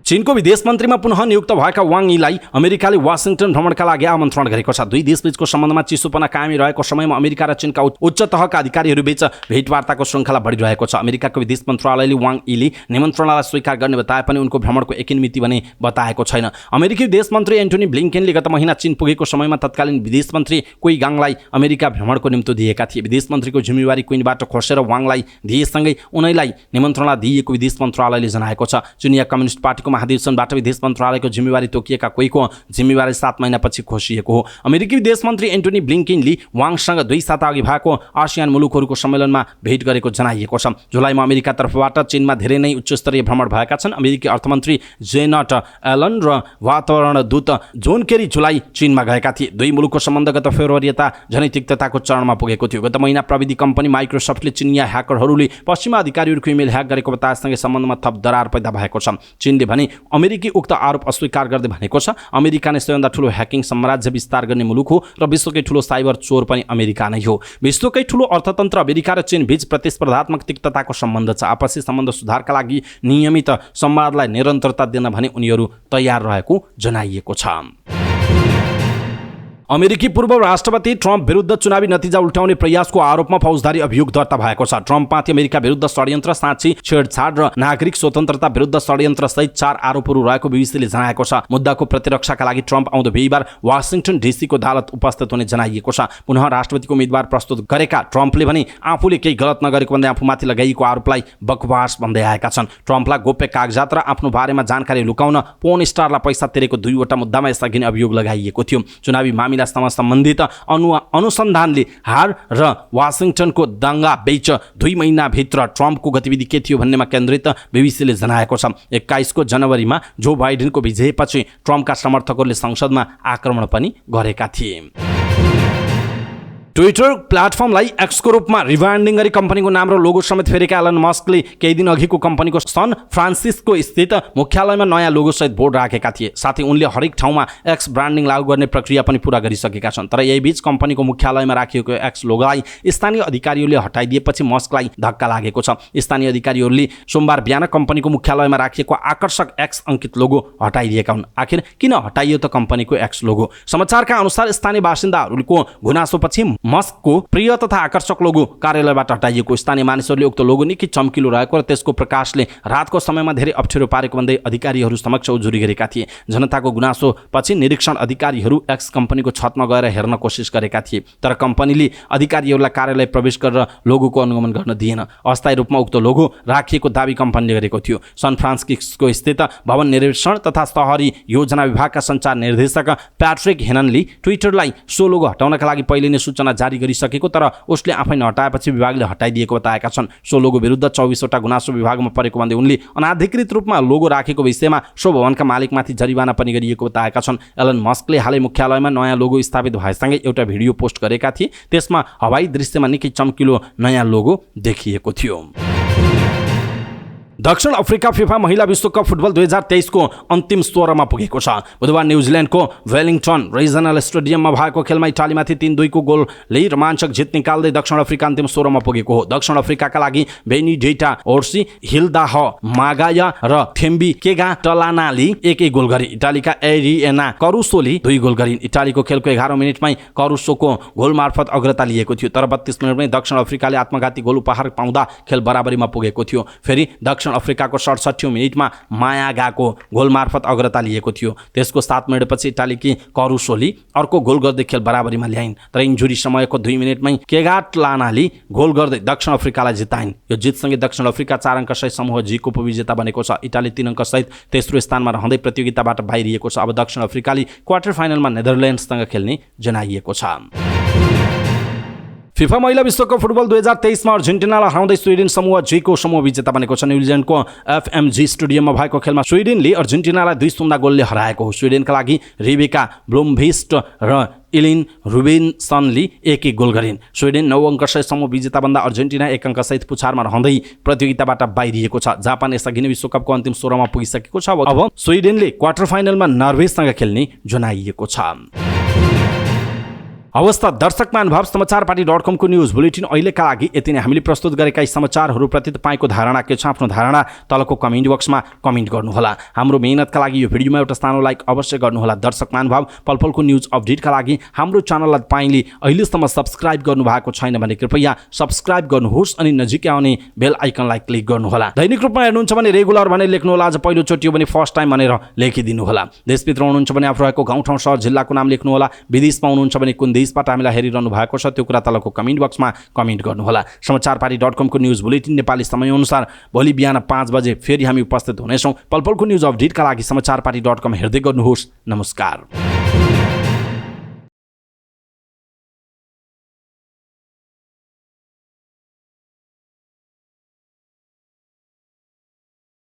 चीनको विदेश मन्त्रीमा पुनः नियुक्त भएका वाङ यीलाई अमेरिकाले वाशिंटन भ्रमणका लागि आमन्त्रण गरेको छ। दुई देशबीचको सम्बन्धमा चिसोपना कायमी रहेको समयमा अमेरिका र चीनका उच्च तहका अधिकारीहरूबीच भेटवार्ताको श्रृङ्खला बढिरहेको छ। अमेरिकाको विदेश मन्त्रालयले वाङ यीले निमन्त्रणालाई स्वीकार गर्ने बताए पनि उनको भ्रमणको एकिन मिति भने बताएको छैन। अमेरिकी विदेश मन्त्री एन्टोनी ब्लिङ्केनले गत महिना चीन पुगेको समयमा तत्कालीन विदेश मन्त्री क्वी गाङलाई अमेरिका भ्रमणको निम्तो दिएका थिए। विदेश मन्त्रीको जिम्मेवारी क्विनबाट खोसेर वाङलाई दिएसँगै उनैलाई निमन्त्रणा दिएको विदेश मन्त्रालयले जनाएको छ। चीनिया कम्युनिस्ट पार्टीको महाधिवेशनबाट विदेश मन्त्रालयको जिम्मेवारी तोकिएका क्वीको जिम्मेवारी 7 महिनापछि खोसिएको हो। अमेरिकी विदेश मन्त्री एन्टोनी ब्लिङ्केनले वाङसँग 2 साता अघि भएको आसियान मुलुकहरूको सम्मेलनमा भेट गरेको जनाइएको छ। जुलाईमा अमेरिका तर्फबाट चीनमा धेरै नै उच्चस्तरीय भ्रमण भएका छन्। अमेरिकी अर्थमन्त्री जेनेट एलन र वातावरण दूत जोन केरी जुलाई चीनमा गएका थिए। दुई मुलुकको सम्बन्धगत फेब्रुअरी यता झनै तिक्तताको चरणमा पुगेको थियो। गत महिना प्रविधि कम्पनी माइक्रोसफ्टले चिनिया ह्याकरहरूले पश्चिमा अधिकारीहरूको इमेल ह्याक गरेको बताएसँगै सम्बन्धमा थप दरार पैदा भएको छ। चीनले भने अमेरिकी उक्त आरोप अस्वीकार गर्दै भनेको छ अमेरिका नै सबैभन्दा ठुलो ह्याकिङ साम्राज्य विस्तार गर्ने मुलुक हो र विश्वकै ठुलो साइबर चोर पनि अमेरिका नै हो। विश्वकै ठुलो अर्थतन्त्र अमेरिका र चीन बीच प्रतिस्पर्धात्मक तिक्तताको सम्बन्ध छ। आपसी सम्बन्ध सुधारका लागि नियमित संवादलाई निरन्तरता दिन भने उनीहरू तयार रहेको जनाइएको छ। अमेरिकी पूर्व राष्ट्रपति ट्रम्प विरुद्ध चुनावी नतिजा उल्टाउने प्रयासको आरोपमा फौजदारी अभियोग दर्ता भएको छ। ट्रम्पमाथि अमेरिका विरुद्ध षड्यन्त्र, साँची छेडछाड र नागरिक स्वतन्त्रता विरुद्ध षड्यन्त्र सहित 4 आरोपहरू रहेको बीबीसीले जनाएको छ। मुद्दाको प्रतिरक्षाका लागि ट्रम्प आउँदो बिहीबार वाशिंटन डीसीको अदालत उपस्थित हुने जनाइएको छ। पुनः राष्ट्रपतिको उम्मेदवार प्रस्तुत गरेका ट्रम्पले भने आफूले केही गलत नगरेको भन्दै आफूमाथि लगाइएको आरोपलाई बकवास भन्दै आएका छन्। ट्रम्पलाई गोप्य कागजात र आफ्नो बारेमा जानकारी लुकाउन पोर्न स्टारलाई पैसा तिरेको 2 वटा मुद्दामा यसअघि नै अभियोग लगाइएको थियो। चुनावी मामिलासँग सम्बन्धित अनुसन्धानले हार र वाशिंटनको दंगा बीच 2 महिनाभित्र ट्रम्पको गतिविधि के थियो भन्नेमा केन्द्रित बीबीसीले जनाएको छ। 21 जनवरीमा जो बाइडेनको विजयपछि ट्रम्पका समर्थकहरूले संसदमा आक्रमण पनि गरेका थिए। ट्विटर प्लेटफर्मलाई एक्सको रूपमा रिब्रान्डिङ गरी कम्पनीको नाम र लोगो समेत फेरेका एलन मस्कले केही दिन अघिको कम्पनीको सन फ्रान्सिस्को स्थित मुख्यालयमा नयाँ लोगो सहित बोर्ड राखेका थिए। साथै उनले हरेक ठाउँमा एक्स ब्रान्डिङ लागू गर्ने प्रक्रिया पनि पूरा गरिसकेका छन्। तर यही बीच कम्पनीको मुख्यालयमा राखिएको एक्स लोगोलाई स्थानीय अधिकारीहरूले हटाइदिएपछि मस्कलाई धक्का लागेको छ। स्थानीय अधिकारीहरूले सोमबार बिहान कम्पनीको मुख्यालयमा राखिएको आकर्षक एक्स अङ्कित लोगो हटाइदिएका हुन्। आखिर किन हटाइयो त कम्पनीको एक्स लोगो? समाचारका अनुसार स्थानीय बासिन्दाहरूको गुनासोपछि मस्कको प्रिय तथा आकर्षक लोगो कार्यालयबाट हटाइएको। स्थानीय मानिसहरूले उक्त लोगो निकै चम्किलो रहेको र त्यसको प्रकाशले रातको समयमा धेरै अप्ठ्यारो पारेको भन्दै अधिकारीहरू समक्ष उजुरी गरेका थिए। जनताको गुनासोपछि निरीक्षण अधिकारीहरू एक्स कम्पनीको छतमा गएर हेर्न कोसिस गरेका थिए, तर कम्पनीले अधिकारीहरूलाई कार्यालय प्रवेश गरेर लोगोको अनुगमन गर्न दिएन। अस्थायी रूपमा उक्त लोगो राखिएको दाबी कम्पनीले गरेको थियो। सन फ्रान्सिस्को स्थित भवन निर्माण तथा शहरी योजना विभागका सञ्चार निर्देशक प्याट्रिक हेननले ट्विटरलाई सो लोगो हटाउनका लागि पहिले नै सूचना जारी गरिसकेको तर उसले आफै नहटाएपछि विभागले हटाइदिएको बताएका छन्। सो लोगो विरुद्ध 24 वटा गुनासो विभागमा परेको भन्दै उनले अनाधिकृत रूपमा लोगो राखेको विषयमा सो भवनका मालिकमाथि जरिवाना पनि गरिएको बताएका छन्। एलन मस्कले हालै मुख्यालयमा नयाँ लोगो स्थापित भएसँगै एउटा भिडियो पोस्ट गरेका थिए। त्यसमा हवाई दृश्यमा निकै चम्किलो नयाँ लोगो देखिएको थियो। दक्षिण अफ्रिका फिफा महिला विश्वकप फुटबल 2023 को अन्तिम स्तरमा पुगेको छ। बुधबार न्युजिल्यान्डको वेलिङटन रिजनल स्टेडियममा भएको खेलमा इटालीमाथि 3-2 को गोलले रोमाञ्चक जित निकाल्दै दक्षिण अफ्रिका अन्तिम स्तरमा पुगेको हो। दक्षिण अफ्रिकाका लागि बेनिडेटा ओर्सी, हिल्दा मागाया र थेम्बी केगा टलानाले 1-1 गोल गरे। इटालीका एरिएना करुसोले 2 गोल गरिन्। इटालीको खेलको 11 मिनेटमै करुसोको गोल मार्फत अग्रता लिएको थियो, तर 32 मिनेटमै दक्षिण अफ्रिकाले आत्मघाती गोल उपहार पाउँदा खेल बराबरीमा पुगेको थियो। फेरि दक्षिण अफ्रिकाको 67 मिनेटमा मायागाको गोल मार्फत अग्रता लिएको थियो। त्यसको 7 मिनेटपछि इटालीकी करुसोली अर्को गोल गर्दै खेल बराबरीमा ल्याइन्, तर इन्जुरी समयको 2 मिनेटमै केगाटलानाले गोल गर्दै दक्षिण अफ्रिकालाई जिताइन्। यो जितसँगै दक्षिण अफ्रिका 4 अङ्क सहित समूह जी को उपविजेता बनेको छ। इटाली 3 अङ्क सहित तेस्रो स्थानमा रहँदै प्रतियोगिताबाट बाहिरिएको छ। अब दक्षिण अफ्रिकाले क्वार्टर फाइनलमा नेदरल्यान्ड्ससँग खेल्ने जनाइएको छ। फिफा महिला विश्वकप फुटबल 2023 मा अर्जेन्टिनालाई हराउँदै स्विडेन समूह जी को समूह विजेता बनेको छ। न्युजिल्यान्डको एफएमजी स्टेडियममा भएको खेलमा स्विडेनले अर्जेन्टिनालाई 2-0 गोलले हराएको हो। स्विडेनका लागि रेबेका ब्लोमभिस्ट र इलिन रुबिन्सनले एक गोल गरिन्। स्विडेन 9 अङ्कसहित समूह विजेता बन्दा अर्जेन्टिना 1 अङ्कसहित पुछारमा रहँदै प्रतियोगिताबाट बाहिरिएको छ। जापान यसअघि नै विश्वकपको अन्तिम 16 मा पुगिसकेको छ। अब स्विडेनले क्वार्टर फाइनलमा नर्वेसँग खेल्ने जनाइएको छ। अवस्था दर्शक महानुभाव समाचारपाटी.com को न्युज बुलेटिन अहिलेका लागि यति नै। हामीले प्रस्तुत गरेका यी समाचारहरूप्रति तपाईँको धारणा के छ? आफ्नो धारणा तलको कमेन्ट बक्समा कमेन्ट गर्नुहोला। हाम्रो मेहनतका लागि यो भिडियोमा एउटा सानो लाइक अवश्य गर्नुहोला। दर्शक महानुभाव, पलपलको न्युज अपडेटका लागि हाम्रो च्यानललाई तपाईँले अहिलेसम्म सब्स्क्राइब गर्नुभएको छैन भने कृपया सब्स्क्राइब गर्नुहोस् अनि नजिकै आउने बेल आइकनलाई क्लिक गर्नुहोला। दैनिक रूपमा हेर्नुहुन्छ भने रेगुलर भने लेख्नुहोला। आज पहिलोचोटि हो भने फर्स्ट टाइम भनेर लेखिदिनुहोला। देशभित्र हुनुहुन्छ भने आफ्नो रहेको गाउँ ठाउँ सहर जिल्लाको नाम लेख्नुहोला। विदेशमा हुनुहुन्छ भने कुन देशबाट हामीलाई हेरिरहनु भएको छ त्यो कुरा तलको कमेन्ट बक्समा कमेन्ट गर्नुहोला। समाचारपाटी.com को न्युज बुलेटिन नेपाली समयअनुसार भोलि बिहान 5 बजे फेरि हामी उपस्थित हुनेछौँ। पलपलको न्युज अपडेटका लागि समाचारपाटी.com हेर्दै गर्नुहोस्। नमस्कार।